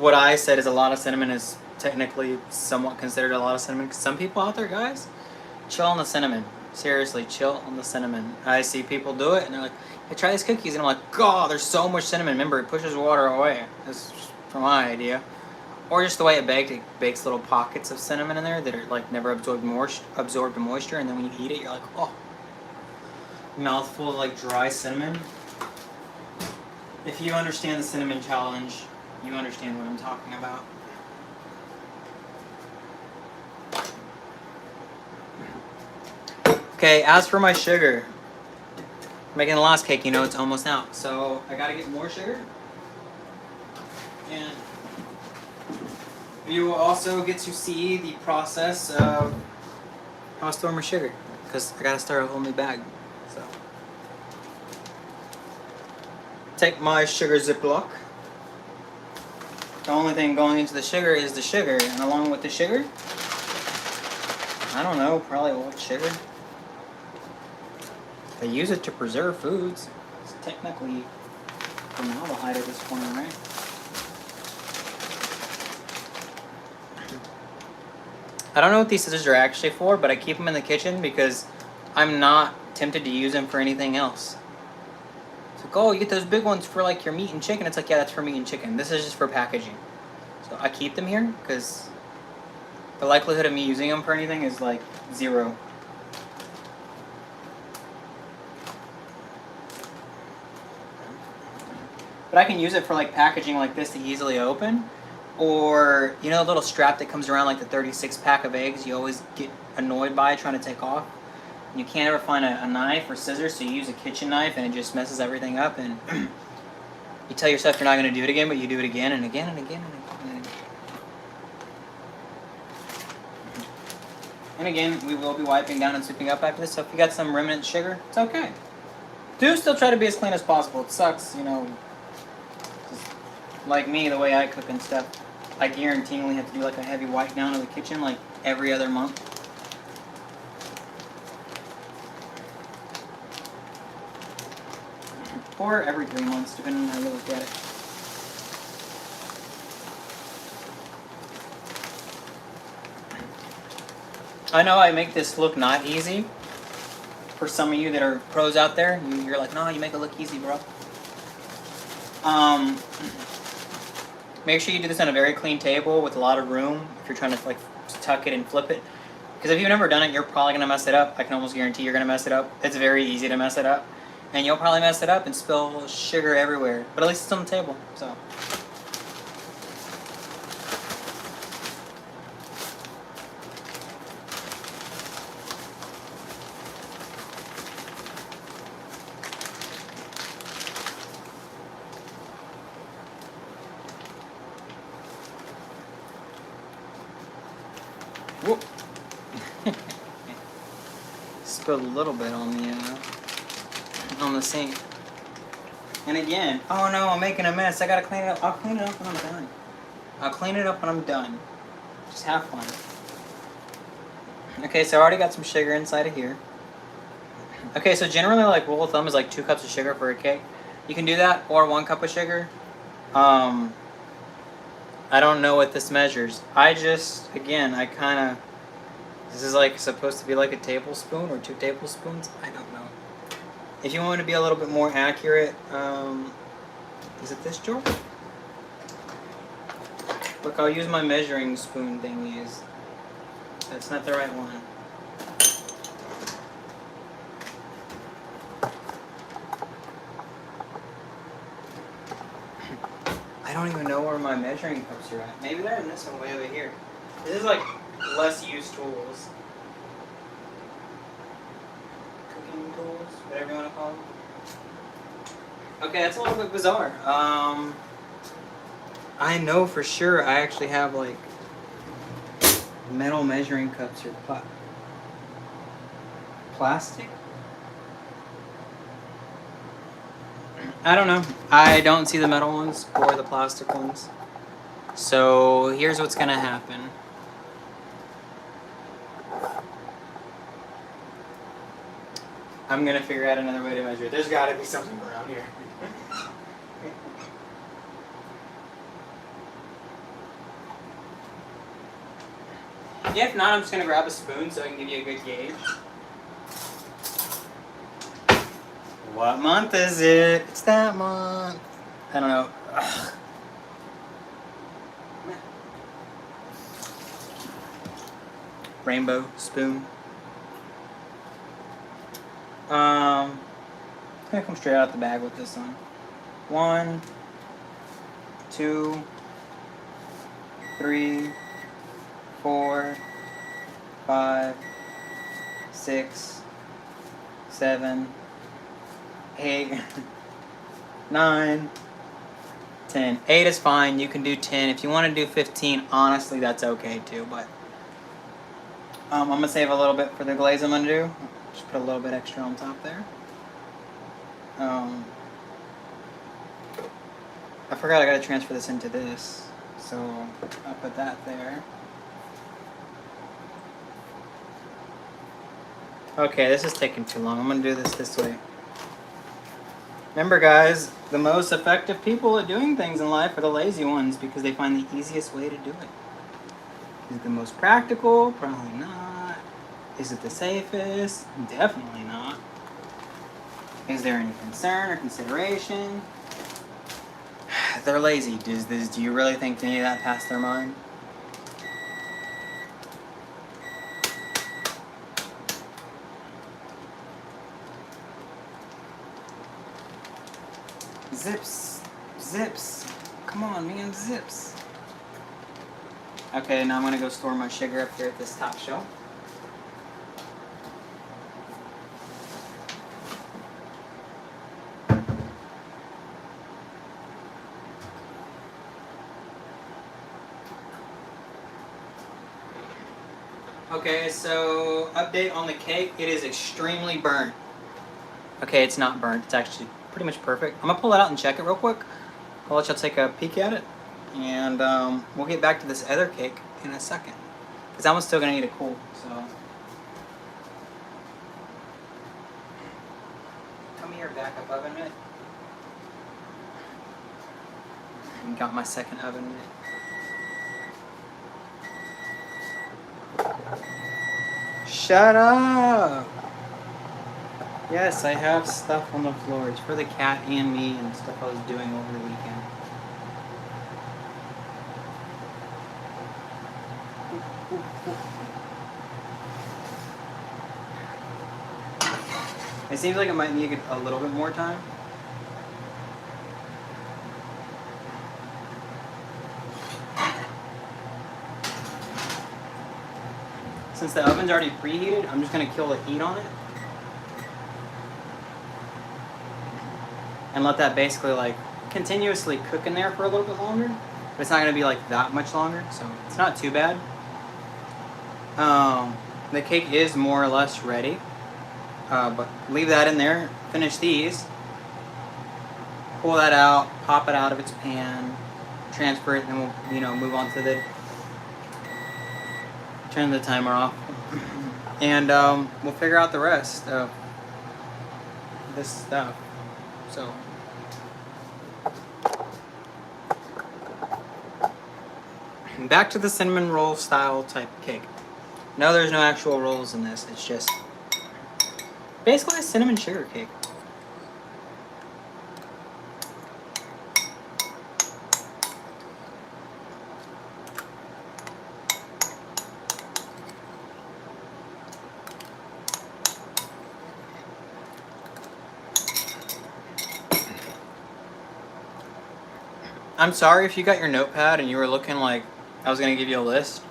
what I said is a lot of cinnamon is technically somewhat considered a lot of cinnamon. Because some people out there, guys, chill on the cinnamon. Seriously, chill on the cinnamon. I see people do it, and they're like, hey, try these cookies. And I'm like, God, there's so much cinnamon. Remember, it pushes water away. That's from my idea. Or just the way it bakes little pockets of cinnamon in there that are like never absorbed the moisture, and then when you eat it, you're like, oh, mouthful of like dry cinnamon. If you understand the cinnamon challenge, you understand what I'm talking about. Okay, as for my sugar, making the last cake, you know it's almost out, so I gotta get more sugar. And you will also get to see the process of how I store my sugar, because I gotta start a whole new bag. So, take my sugar Ziploc. The only thing going into the sugar is the sugar, and along with the sugar, I don't know, probably old sugar. They use it to preserve foods. It's technically formaldehyde at this point, right? I don't know what these scissors are actually for, but I keep them in the kitchen because I'm not tempted to use them for anything else. It's like, oh, you get those big ones for like your meat and chicken. It's like, yeah, that's for meat and chicken. This is just for packaging. So I keep them here because the likelihood of me using them for anything is like 0. But I can use it for like packaging like this to easily open. Or, you know, a little strap that comes around like the 36 pack of eggs you always get annoyed by trying to take off. And you can't ever find a knife or scissors, so you use a kitchen knife and it just messes everything up. And you tell yourself you're not going to do it again, but you do it again and again and again and again and again. And again, we will be wiping down and sweeping up after this, so if you got some remnant sugar, it's okay. Do still try to be as clean as possible. It sucks, you know, like me, the way I cook and stuff. I guaranteeingly have to do like a heavy wipe down of the kitchen like every other month. Or every 3 months, depending on how you look at it. I know I make this look not easy. For some of you that are pros out there, you're like, no, you make it look easy, bro. Make sure you do this on a very clean table with a lot of room if you're trying to like tuck it and flip it. Because if you've never done it, you're probably going to mess it up. I can almost guarantee you're going to mess it up. It's very easy to mess it up. And you'll probably mess it up and spill sugar everywhere. But at least it's on the table, so. Whoop. Spilled a little bit on the sink. And again, oh no, I'm making a mess. I gotta clean it up. I'll clean it up when I'm done. I'll clean it up when I'm done. Just have fun. Okay, so I already got some sugar inside of here. Okay, so generally, like, rule of thumb is like 2 cups of sugar for a cake. You can do that, or 1 cup of sugar. I don't know what this measures. Again, I kind of, this is like supposed to be like a tablespoon or 2 tablespoons. I don't know. If you want to be a little bit more accurate, is it this jar? Look, I'll use my measuring spoon thingies. That's not the right one. I don't even know where my measuring cups are at. Maybe they're in this one way over here. This is like less used tools. Cooking tools, whatever you want to call them. Okay, that's a little bit bizarre. I know for sure I actually have like metal measuring cups or plastic. I don't know. I don't see the metal ones or the plastic ones. So here's what's gonna happen. I'm gonna figure out another way to measure it. There's gotta be something around here. If not, I'm just gonna grab a spoon so I can give you a good gauge. What month is it? It's that month. I don't know. Ugh. Rainbow spoon. I'm gonna come straight out the bag with this one. 1, 2, 3, 4, 5, 6, 7, 8, 9, 10. 8 is fine. You can do 10. If you want to do 15, honestly, that's okay too. But I'm gonna save a little bit for the glaze I'm gonna do. Just put a little bit extra on top there. I forgot I gotta transfer this into this, so I'll put that there. Okay, this is taking too long. I'm gonna do this way. Remember, guys, the most effective people at doing things in life are the lazy ones because they find the easiest way to do it. Is it the most practical? Probably not. Is it the safest? Definitely not. Is there any concern or consideration? They're lazy. Do you really think any of that passed their mind? Zips. Zips. Come on, man, zips. Okay, now I'm gonna go store my sugar up here at this top shelf. Okay, so update on the cake. It is extremely burnt. Okay, it's not burnt. It's actually pretty much perfect. I'm gonna pull it out and check it real quick. I'll let y'all take a peek at it, and we'll get back to this other cake in a second, because that one's still gonna need to cool. So come here, backup oven mitt. Got my second oven mitt. Shut up! Yes, I have stuff on the floor. It's for the cat and me and stuff I was doing over the weekend. It seems like it might need a little bit more time. Since the oven's already preheated, I'm just going to kill the heat on it. And let that basically like continuously cook in there for a little bit longer. But it's not going to be like that much longer, so it's not too bad. The cake is more or less ready. But leave that in there, finish these. Pull that out, pop it out of its pan, transfer it, and then we'll, move on to the... Turn the timer off. And we'll figure out the rest. this stuff. So back to the cinnamon roll style type cake. No, there's no actual rolls in this. It's just basically a cinnamon sugar cake. I'm sorry if you got your notepad and you were looking like I was going to give you a list.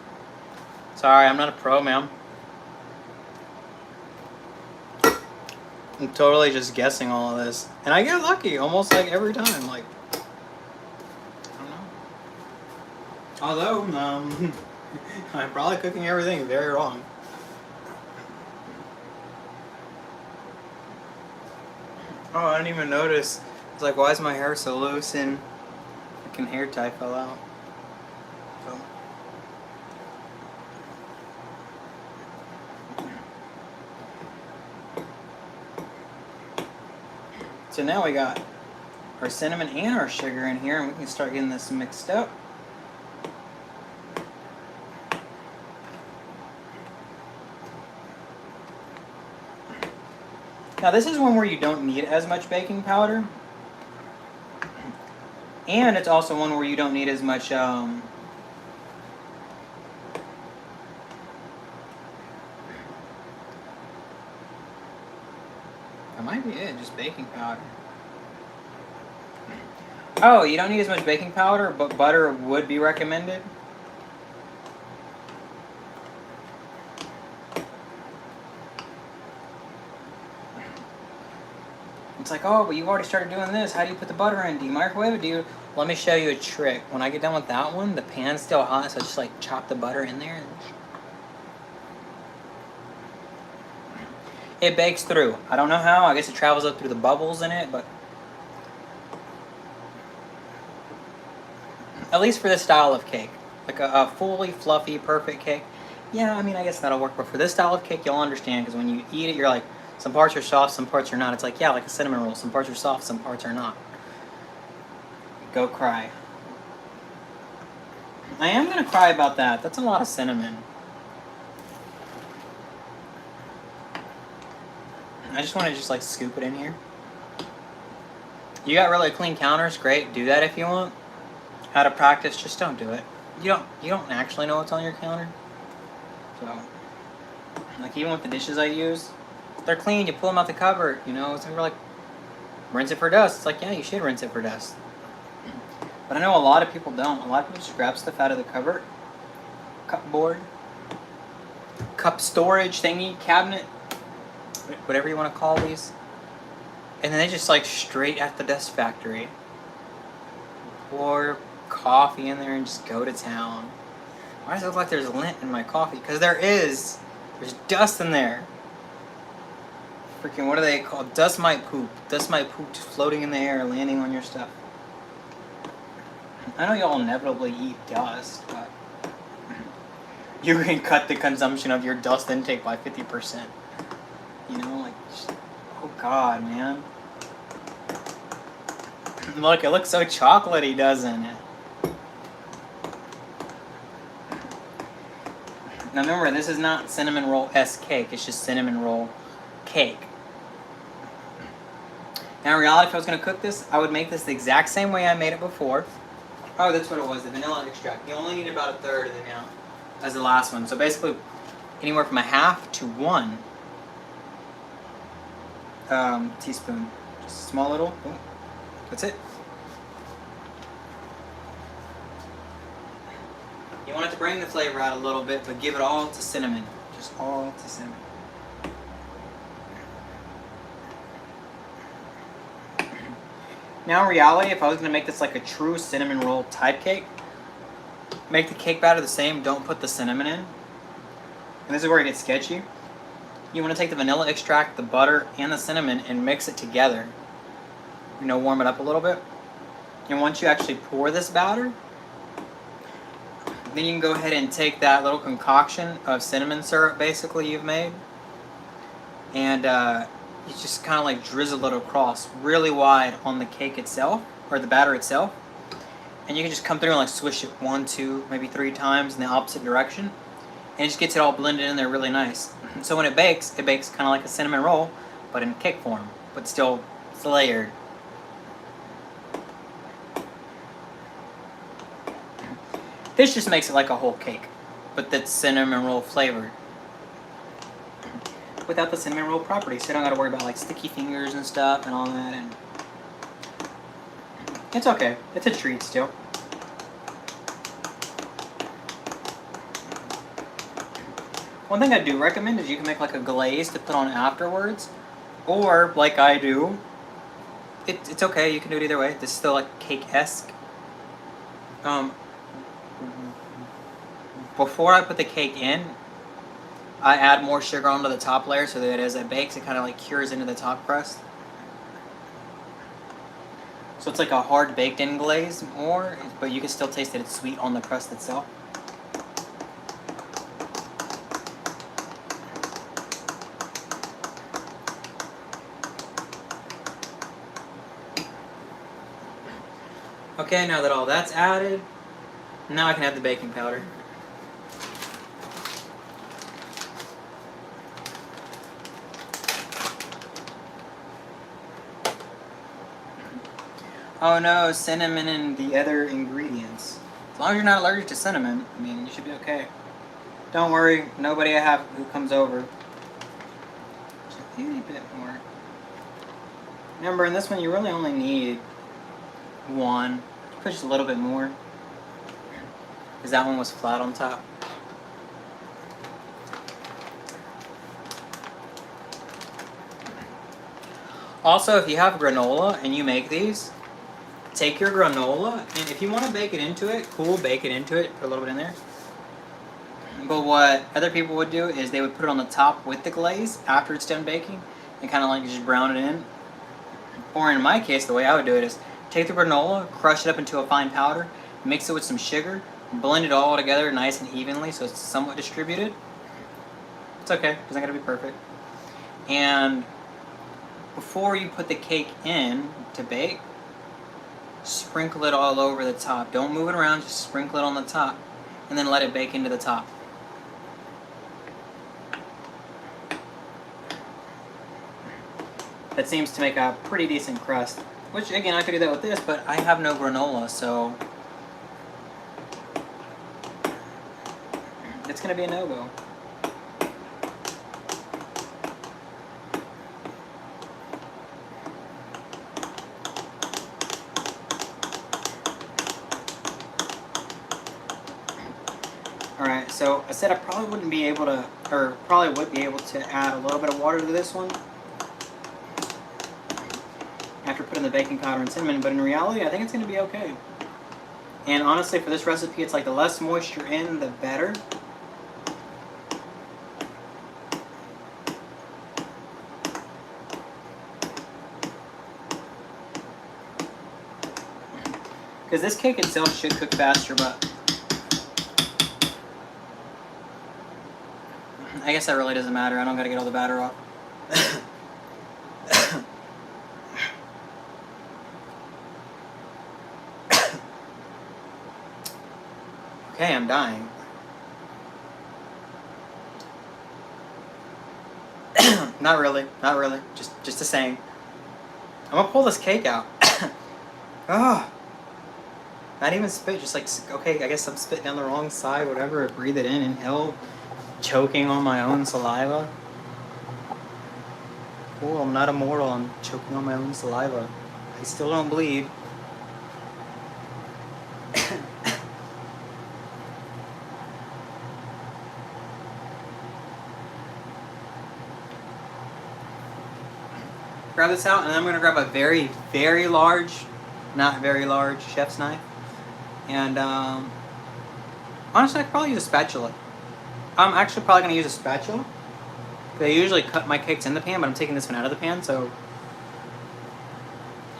Sorry, I'm not a pro, ma'am. I'm totally just guessing all of this. And I get lucky almost like every time. Like, I don't know. Although, I'm probably cooking everything very wrong. Oh, I didn't even notice. It's like, why is my hair so loose and fucking hair tie fell out. So now we got our cinnamon and our sugar in here, and we can start getting this mixed up. Now this is one where you don't need as much baking powder. And it's also one where you don't need as much, that might be it, just baking powder. Oh, you don't need as much baking powder, but butter would be recommended. It's like, oh, but you've already started doing this. How do you put the butter in? Do you microwave it? Do you? Let me show you a trick. When I get done with that one, the pan's still hot, so I just like chop the butter in there. It bakes through. I don't know how. I guess it travels up through the bubbles in it, but at least for this style of cake, like a fully fluffy, perfect cake. Yeah, I mean, I guess that'll work. But for this style of cake, you'll understand because when you eat it, you're like, some parts are soft, some parts are not. It's like, yeah, like a cinnamon roll. Some parts are soft, some parts are not. Go cry. I am going to cry about that. That's a lot of cinnamon. I just want to just like scoop it in here. You got really clean counters, great. Do that if you want. How to practice, just don't do it. You don't actually know what's on your counter. So, like even with the dishes I use, they're clean, you pull them out the cupboard, you know, it's like, rinse it for dust. It's like, yeah, you should rinse it for dust. But I know a lot of people don't. A lot of people just grab stuff out of the cupboard, cupboard, cup storage thingy, cabinet, whatever you want to call these. And then they just like straight at the dust factory. Pour coffee in there and just go to town. Why does it look like there's lint in my coffee? Because there is. There's dust in there. Freaking, what are they called? Dust mite poop. Dust mite poop just floating in the air, landing on your stuff. I know y'all inevitably eat dust, but you can cut the consumption of your dust intake by 50%. You know, like, just, oh god, man. Look, it looks so chocolatey, doesn't it? Now remember, this is not cinnamon roll-esque cake, it's just cinnamon roll cake. Now in reality, if I was going to cook this, I would make this the exact same way I made it before. Oh, that's what it was, the vanilla extract. You only need about a third of the amount as the last one. So basically, anywhere from a half to 1 teaspoon. Just a small little, oh, that's it. You want it to bring the flavor out a little bit, but give it all to cinnamon. Just all to cinnamon. Now in reality, if I was going to make this like a true cinnamon roll type cake, make the cake batter the same, don't put the cinnamon in. And this is where it gets sketchy. You want to take the vanilla extract, the butter, and the cinnamon and mix it together. You know, warm it up a little bit. And once you actually pour this batter, then you can go ahead and take that little concoction of cinnamon syrup basically you've made and you just kind of like drizzle it across really wide on the cake itself, or the batter itself. And you can just come through and like swish it 1, 2, maybe 3 times in the opposite direction. And it just gets it all blended in there really nice. So when it bakes kind of like a cinnamon roll, but in cake form, but still it's layered. This just makes it like a whole cake, but that's cinnamon roll flavored. Without the cinnamon roll properties, so you don't gotta worry about like sticky fingers and stuff and all that. And it's okay. It's a treat still. One thing I do recommend is you can make like a glaze to put on afterwards, or like I do. It's okay. You can do it either way. This is still like cake-esque. Before I put the cake in, I add more sugar onto the top layer so that as it bakes, it kind of like cures into the top crust. So it's like a hard baked in glaze more, but you can still taste that it's sweet on the crust itself. Okay, now that all that's added, now I can add the baking powder. Oh no, cinnamon and the other ingredients. As long as you're not allergic to cinnamon, I mean, you should be okay. Don't worry, nobody I have who comes over. Just a teeny bit more. Remember, in this one, you really only need 1. Put just a little bit more, because that one was flat on top. Also, if you have granola and you make these, take your granola, and if you want to bake it into it, cool, bake it into it, put a little bit in there. But what other people would do is they would put it on the top with the glaze after it's done baking, and kind of like just brown it in. Or in my case, the way I would do it is take the granola, crush it up into a fine powder, mix it with some sugar, blend it all together nice and evenly so it's somewhat distributed. It's okay, it's not going to be perfect. And before you put the cake in to bake, sprinkle it all over the top. Don't move it around, just sprinkle it on the top, and then let it bake into the top. That seems to make a pretty decent crust. Which, again, I could do that with this, but I have no granola, so it's going to be a no-go. Alright, so I said I probably wouldn't be able to, or probably would be able to add a little bit of water to this one after putting the baking powder and cinnamon, but in reality I think it's going to be okay. And honestly, for this recipe, it's like the less moisture in, the better. Because this cake itself should cook faster, but I guess that really doesn't matter. I don't got to get all the batter off. Okay, I'm dying. Not really, not really. Just a saying. I'm gonna pull this cake out. Oh, not even spit. Just like, okay, I guess I'm spitting down the wrong side. Whatever. Breathe it in. Inhale. Choking on my own saliva. Cool. I'm not immortal. I'm choking on my own saliva. I still don't bleed. Grab this out, and then I'm going to grab a very, very large, not very large chef's knife. And honestly, I could probably use a spatula. I'm actually probably going to use a spatula. I usually cut my cakes in the pan, but I'm taking this one out of the pan, so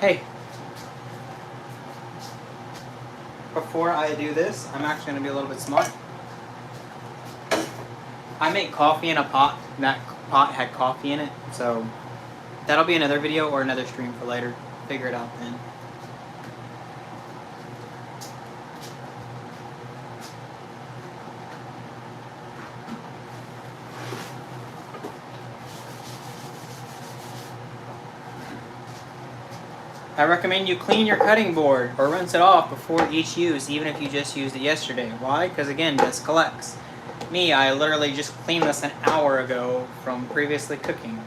hey. Before I do this, I'm actually going to be a little bit smart. I make coffee in a pot. That pot had coffee in it, so That'll be another video or another stream for later. Figure it out then. I recommend you clean your cutting board or rinse it off before each use, even if you just used it yesterday. Why? Because again, dust collects. Me, I literally just cleaned this an hour ago from previously cooking.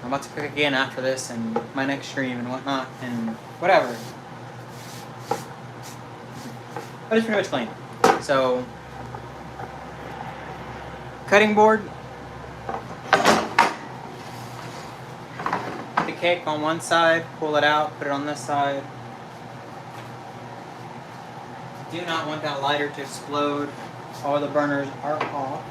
I'm about to cook again after this and my next stream and whatnot and whatever. But it's pretty much clean. So, cutting board. Put the cake on one side, pull it out, put it on this side. Do not want that lighter to explode. All the burners are off.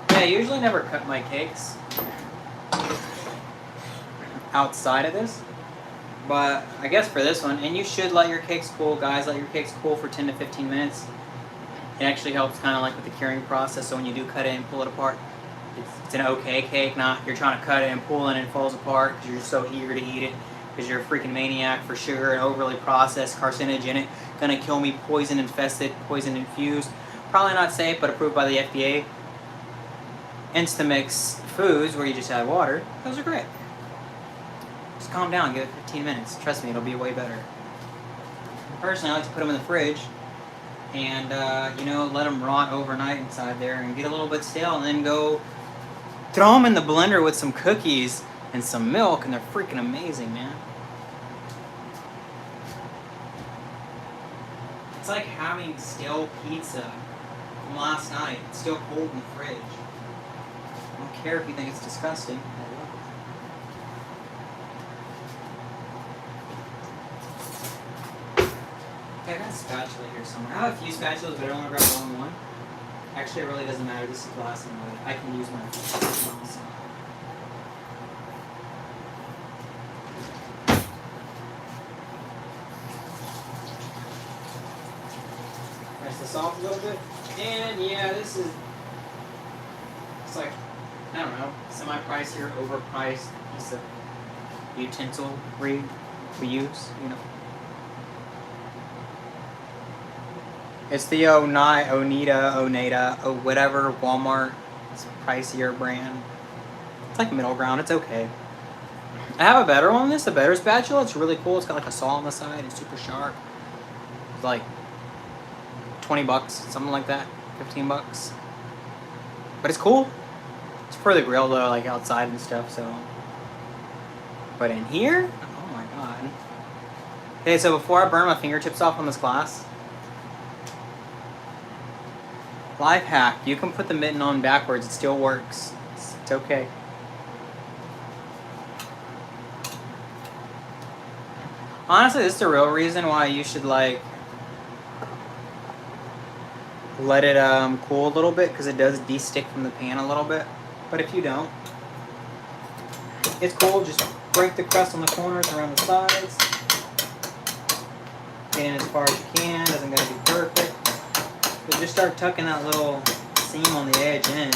Yeah, I usually never cut my cakes outside of this, but I guess for this one, and you should let your cakes cool, guys, let your cakes cool for 10 to 15 minutes. It actually helps kind of like with the curing process, so when you do cut it and pull it apart, it's an okay cake, not you're trying to cut it and pull it and it falls apart because you're so eager to eat it, because you're a freaking maniac for sugar and overly processed, carcinogenic, gonna kill me, poison infested, poison infused, probably not safe, but approved by the FDA. Instamix foods where you just add water, those are great. Just calm down, give it 15 minutes. Trust me, it'll be way better. Personally, I like to put them in the fridge and, you know, let them rot overnight inside there and get a little bit stale, and then go throw them in the blender with some cookies and some milk, and they're freaking amazing, man. It's like having stale pizza from last night. It's still cold in the fridge. I don't care if you think it's disgusting. I love it. Okay, I got a spatula here somewhere. I have a few spatulas, but I don't want to grab all in one. Actually, it really doesn't matter. This is glass anyway. I can use my phone. Press this off a little bit. And yeah, this is, it's like, I don't know, semi-priced here, overpriced piece of utensil we use, you know. It's the Oneida, or whatever Walmart. It's a pricier brand. It's like middle ground. It's okay. I have a better one than this, a better spatula. It's really cool. It's got like a saw on the side. It's super sharp. It's like 20 bucks, something like that. 15 bucks. But it's cool. It's for the grill though, like outside and stuff, so. But in here? Oh my god. Okay, so before I burn my fingertips off on this glass, life hack, you can put the mitten on backwards, it still works. It's okay. Honestly, this is the real reason why you should like let it cool a little bit, because it does de-stick from the pan a little bit. But if you don't, it's cool. Just break the crust on the corners around the sides. Get in as far as you can. Doesn't gotta be perfect. But just start tucking that little seam on the edge in.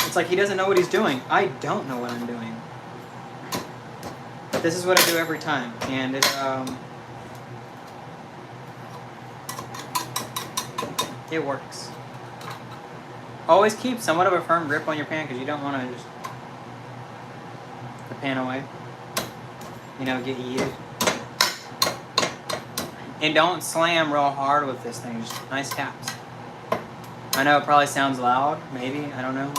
It's like he doesn't know what he's doing. I don't know what I'm doing. But this is what I do every time. And it works. Always keep somewhat of a firm grip on your pan, because you don't want to just put the pan away. You know, get yeeted. And don't slam real hard with this thing. Just nice taps. I know it probably sounds loud. Maybe. I don't know.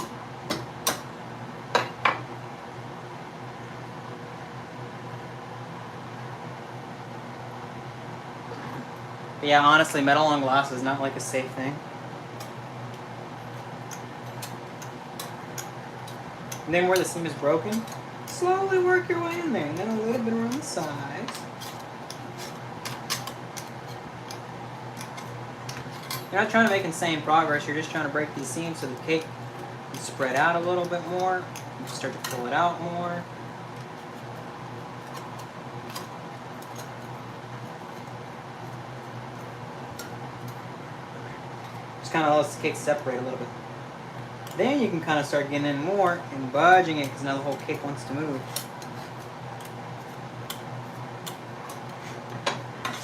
But yeah, honestly, metal on glass is not like a safe thing. And then where the seam is broken, slowly work your way in there, and then a little bit around the sides. You're not trying to make insane progress, you're just trying to break these seams so the cake can spread out a little bit more. You can start to pull it out more. Just kind of lets the cake separate a little bit. Then you can kind of start getting in more and budging it because now the whole cake wants to move.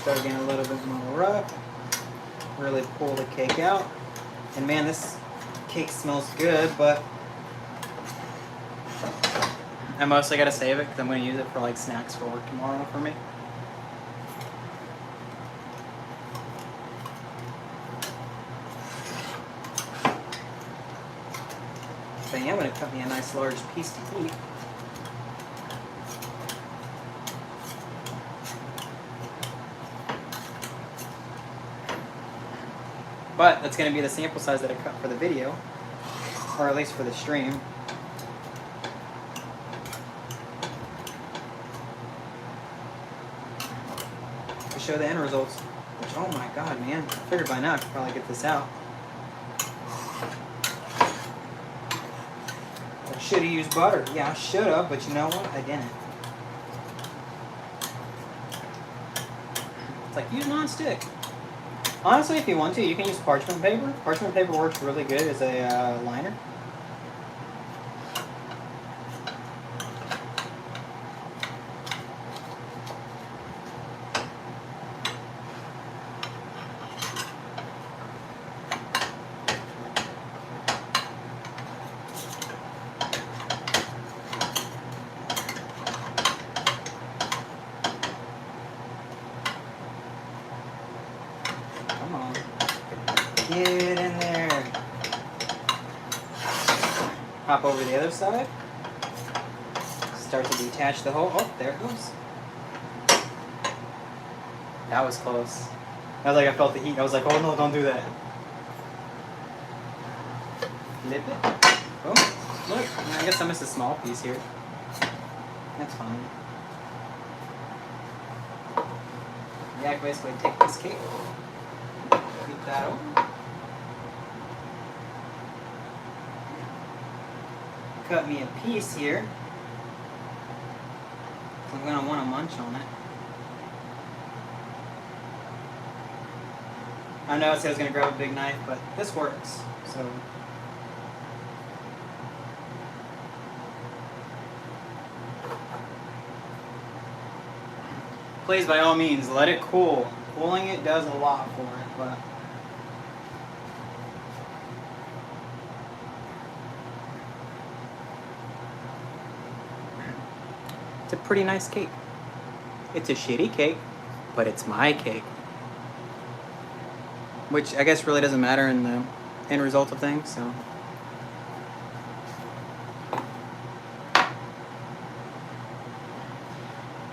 Start getting a little bit more rough. Really pull the cake out. And man, this cake smells good, but I mostly gotta save it because I'm gonna use it for like snacks for work tomorrow for me. So yeah, I'm gonna cut me a nice large piece to eat. But that's going to be the sample size that I cut for the video, or at least for the stream. To show the end results, which, oh my god, man, I figured by now I could probably get this out. I should have used butter. Yeah, I should have, but you know what? I didn't. It's like, use non-stick. Honestly, if you want to, you can use parchment paper. Parchment paper works really good as a liner. Get in there. Hop over the other side. Start to detach the whole. Oh, there it goes. That was close. I was like, I felt the heat. I was like, oh no, don't do that. Flip it. Oh, look. I guess I missed a small piece here. That's fine. Yeah, I basically take this cake. Flip that over. Cut me a piece here. I'm going to want to munch on it. I know I said I was going to grab a big knife, but this works. So, please, by all means, let it cool. Cooling it does a lot for it, but it's a pretty nice cake. It's a shitty cake, but it's my cake. Which I guess really doesn't matter in the end result of things, so.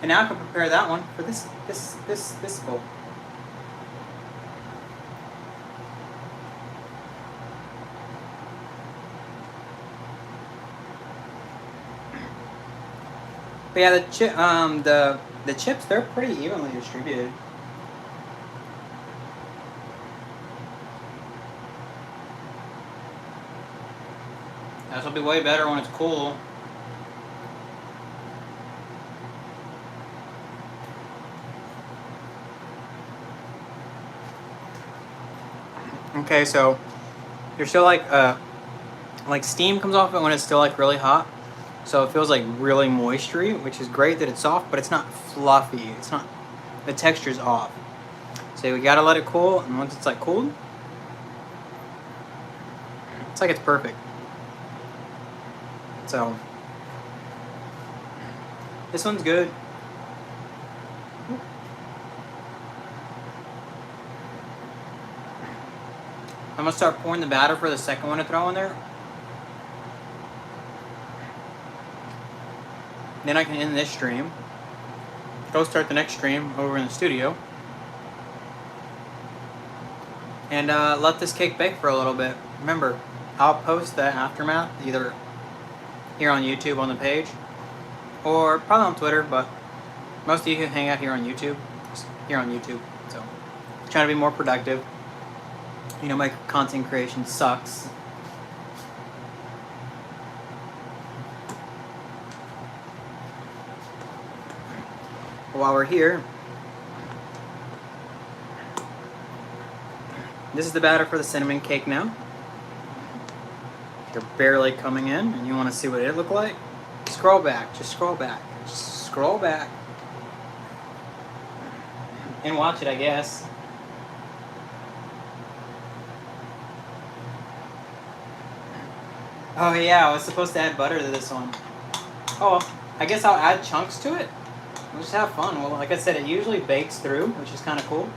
And now I can prepare that one for this bowl. But yeah, the chips, they're pretty evenly distributed. This will be way better when it's cool. Okay, so you're still like steam comes off it when it's still like really hot. So it feels like really moistury, which is great that it's soft, but it's not fluffy. It's not, the texture's off. So we gotta let it cool, and once it's like cooled, it's like it's perfect. So this one's good. I'm gonna start pouring the batter for the second one to throw in there. Then I can end this stream. Go start the next stream over in the studio. And let this cake bake for a little bit. Remember, I'll post the aftermath either here on YouTube on the page, or probably on Twitter, but most of you can hang out here on YouTube. Just here on YouTube. So, trying to be more productive. You know, my content creation sucks. While we're here, this is the batter for the cinnamon cake now. They're barely coming in, and you want to see what it looked like? Scroll back, just scroll back, just scroll back. And watch it, I guess. Oh yeah, I was supposed to add butter to this one. Oh, well, I guess I'll add chunks to it. We'll just have fun. Well, like I said, it usually bakes through, which is kind of cool.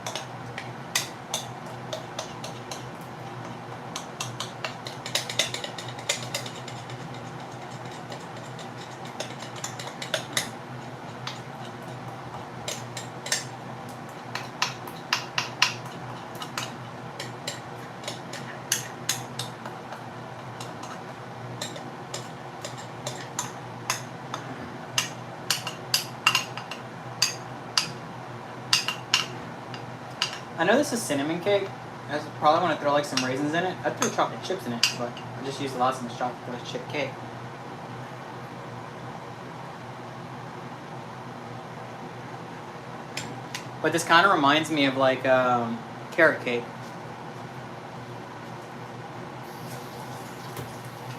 I know this is cinnamon cake. I probably want to throw like some raisins in it. I'd throw chocolate chips in it, but I just used lots of this chocolate chip cake. But this kind of reminds me of like carrot cake.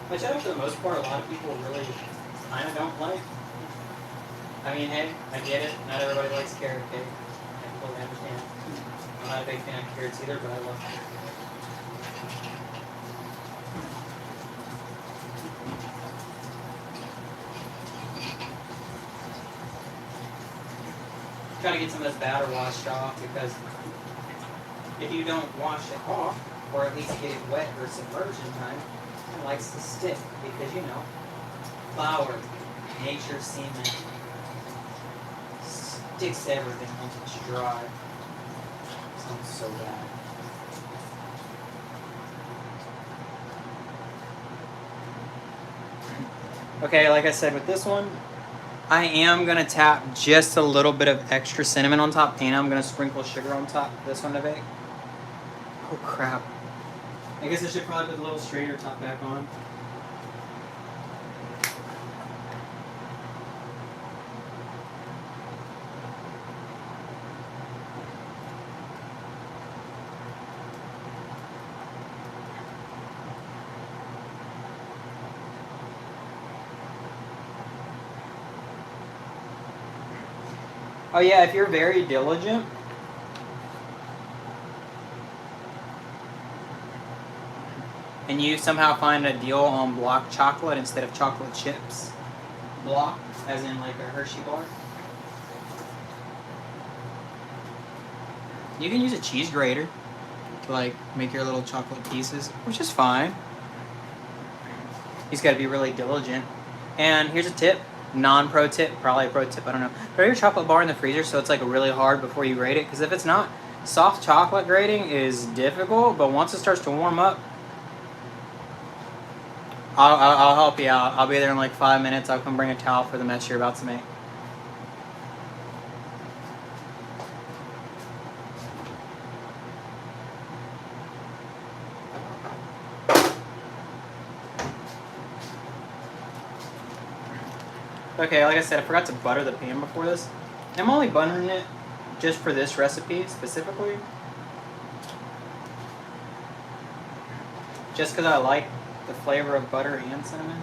Which I think for the most part a lot of people really kind of don't like. I mean, hey, I get it. Not everybody likes carrot cake. I totally understand. I'm not a big fan of carrots either, but I love carrot cake. Try to get some of this batter washed off, because if you don't wash it off, or at least get it wet or submersion time, it likes to stick, because you know, flour, nature's semen, sticks to everything once it's dry. Sounds so bad. Okay, like I said with this one, I am going to tap just a little bit of extra cinnamon on top, and I'm going to sprinkle sugar on top of this one to bake. Oh crap. I guess I should probably put the little strainer top back on. Oh yeah, if you're very diligent, and you somehow find a deal on block chocolate instead of chocolate chips, block, as in like a Hershey bar, you can use a cheese grater to like make your little chocolate pieces, which is fine. You just gotta be really diligent. And here's a tip. Non-pro tip, probably a pro tip, I don't know. Throw your chocolate bar in the freezer so it's like really hard before you grate it, because if it's not, soft chocolate grating is difficult, but once it starts to warm up, I'll help you out. I'll be there in like 5 minutes. I'll come bring a towel for the mess you're about to make. Okay, like I said, I forgot to butter the pan before this. I'm only buttering it just for this recipe specifically. Just because I like the flavor of butter and cinnamon.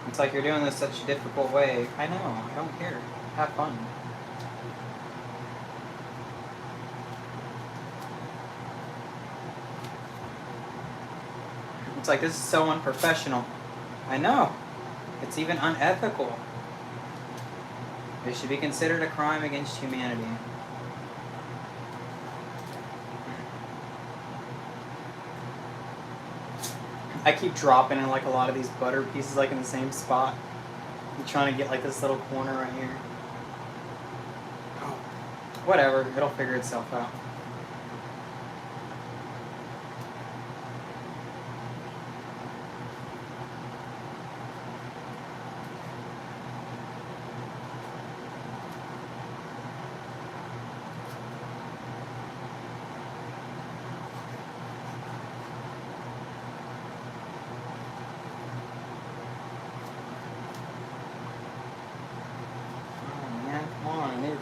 It's like you're doing this such a difficult way. I know, I don't care. Have fun. It's like, this is so unprofessional. I know. It's even unethical. It should be considered a crime against humanity. I keep dropping in like a lot of these butter pieces like in the same spot. I'm trying to get like this little corner right here. Oh, whatever, it'll figure itself out.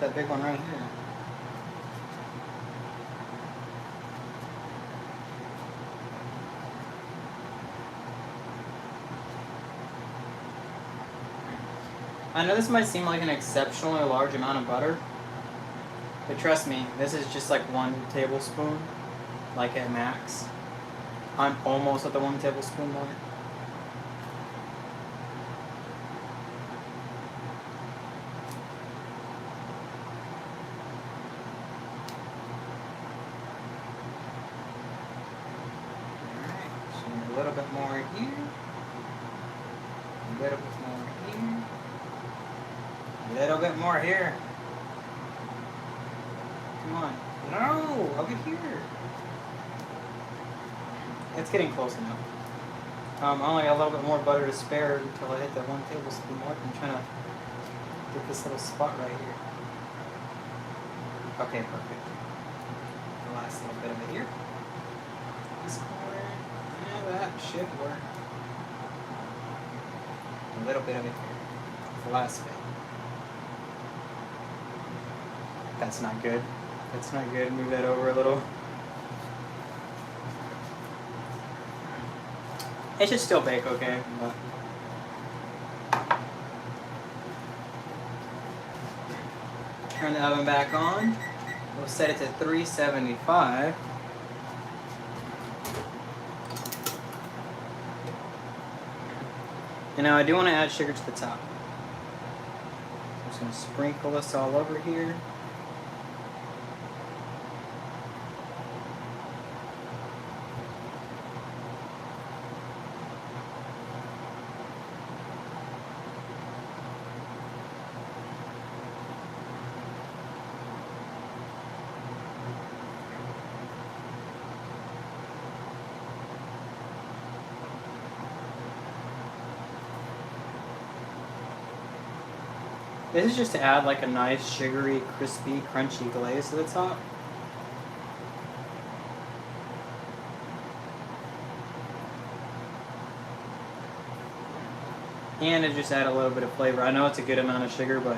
that big one right here. I know this might seem like an exceptionally large amount of butter, but trust me, this is just like 1 tablespoon, like at max. I'm almost at the 1 tablespoon mark. A little bit more here, a little bit more here, a little bit more here. Come on. No, over here. It's getting close enough. I only got a little bit more butter to spare until I hit that 1 tablespoon mark. I'm trying to get this little spot right here. Okay, perfect. The last little bit of it here. This corner. Yeah, that should work. A little bit of it here. The last bit. That's not good. That's not good. Move that over a little. It should still bake okay, but turn the oven back on. We'll set it to 375. And now I do want to add sugar to the top. I'm just going to sprinkle this all over here. This is just to add like a nice sugary, crispy, crunchy glaze to the top. And to just add a little bit of flavor. I know it's a good amount of sugar, but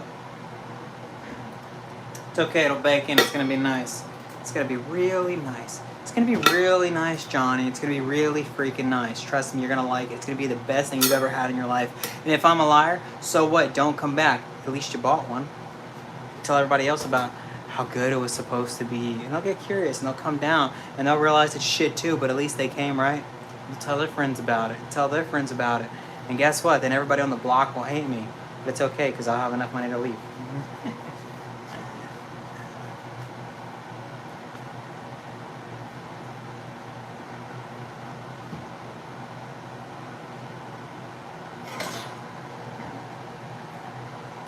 it's okay, it'll bake in, it's gonna be nice. It's gonna be really nice. It's gonna be really nice, Johnny. It's gonna be really freaking nice. Trust me, you're gonna like it. It's gonna be the best thing you've ever had in your life. And if I'm a liar, so what? Don't come back. At least you bought one. Tell everybody else about how good it was supposed to be. And they'll get curious and they'll come down and they'll realize it's shit too, but at least they came, right? They'll tell their friends about it. Tell their friends about it. And guess what? Then everybody on the block will hate me. But it's okay because I'll have enough money to leave.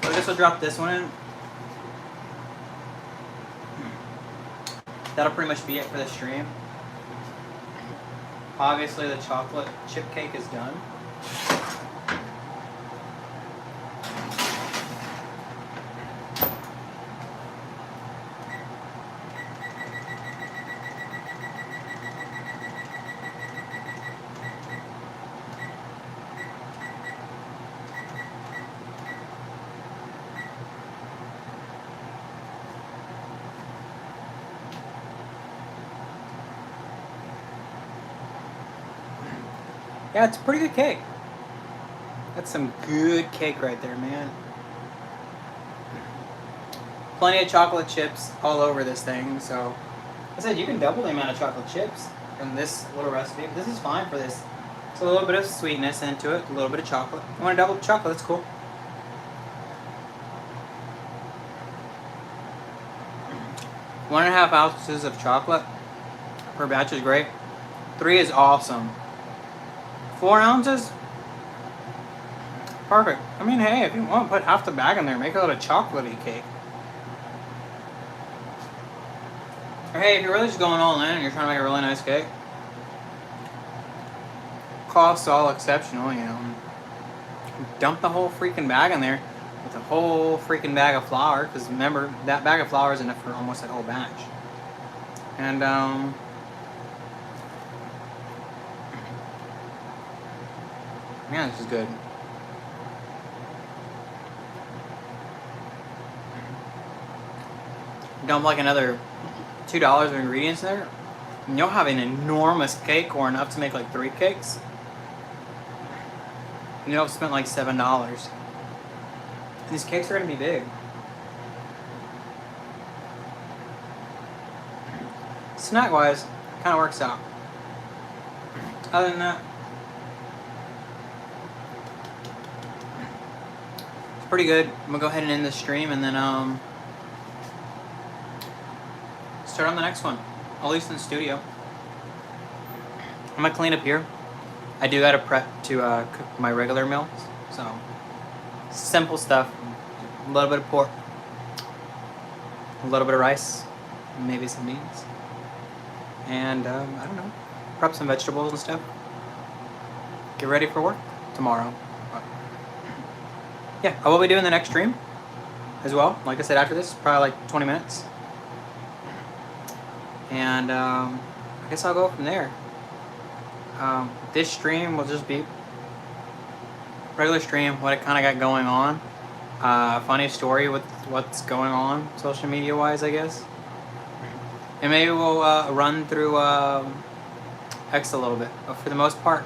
So I guess I'll drop this one in. That'll pretty much be it for the stream. Obviously the chocolate chip cake is done. Yeah, it's a pretty good cake. That's some good cake right there, man. Plenty of chocolate chips all over this thing. So, like I said, you can double the amount of chocolate chips from this little recipe. But this is fine for this. It's a little bit of sweetness into it, a little bit of chocolate. You want to double the chocolate? That's cool. One and a half ounces of chocolate per batch is great. 3 is awesome. 4 ounces? Perfect. I mean, hey, if you want, put half the bag in there. Make a little chocolatey cake. Or hey, if you're really just going all in and you're trying to make a really nice cake, costs all exceptional, you know. Dump the whole freaking bag in there with a whole freaking bag of flour, because remember, that bag of flour is enough for almost that whole batch. And, yeah, this is good. dump like another $2 of ingredients in there, and you'll have an enormous cake or enough to make like 3 cakes. And you'll have spent like $7. These cakes are gonna be big. Snack wise, kind of works out. Other than that, it's pretty good. I'm gonna go ahead and end this stream and then start on the next one, at least in the studio. I'm gonna clean up here. I do gotta prep to cook my regular meals, so simple stuff. A little bit of pork, a little bit of rice, maybe some beans, and I don't know, prep some vegetables and stuff. Get ready for work tomorrow. But yeah, I will be doing the next stream as well. Like I said, after this, probably like 20 minutes. And I guess I'll go from there. This stream will just be regular stream, what I kind of got going on. Funny story with what's going on social media wise, I guess. And maybe we'll run through X a little bit. But for the most part,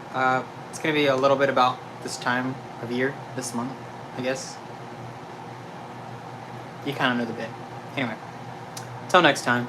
it's going to be a little bit about this time of year, this month, I guess. You kind of know the bit. Anyway, until next time.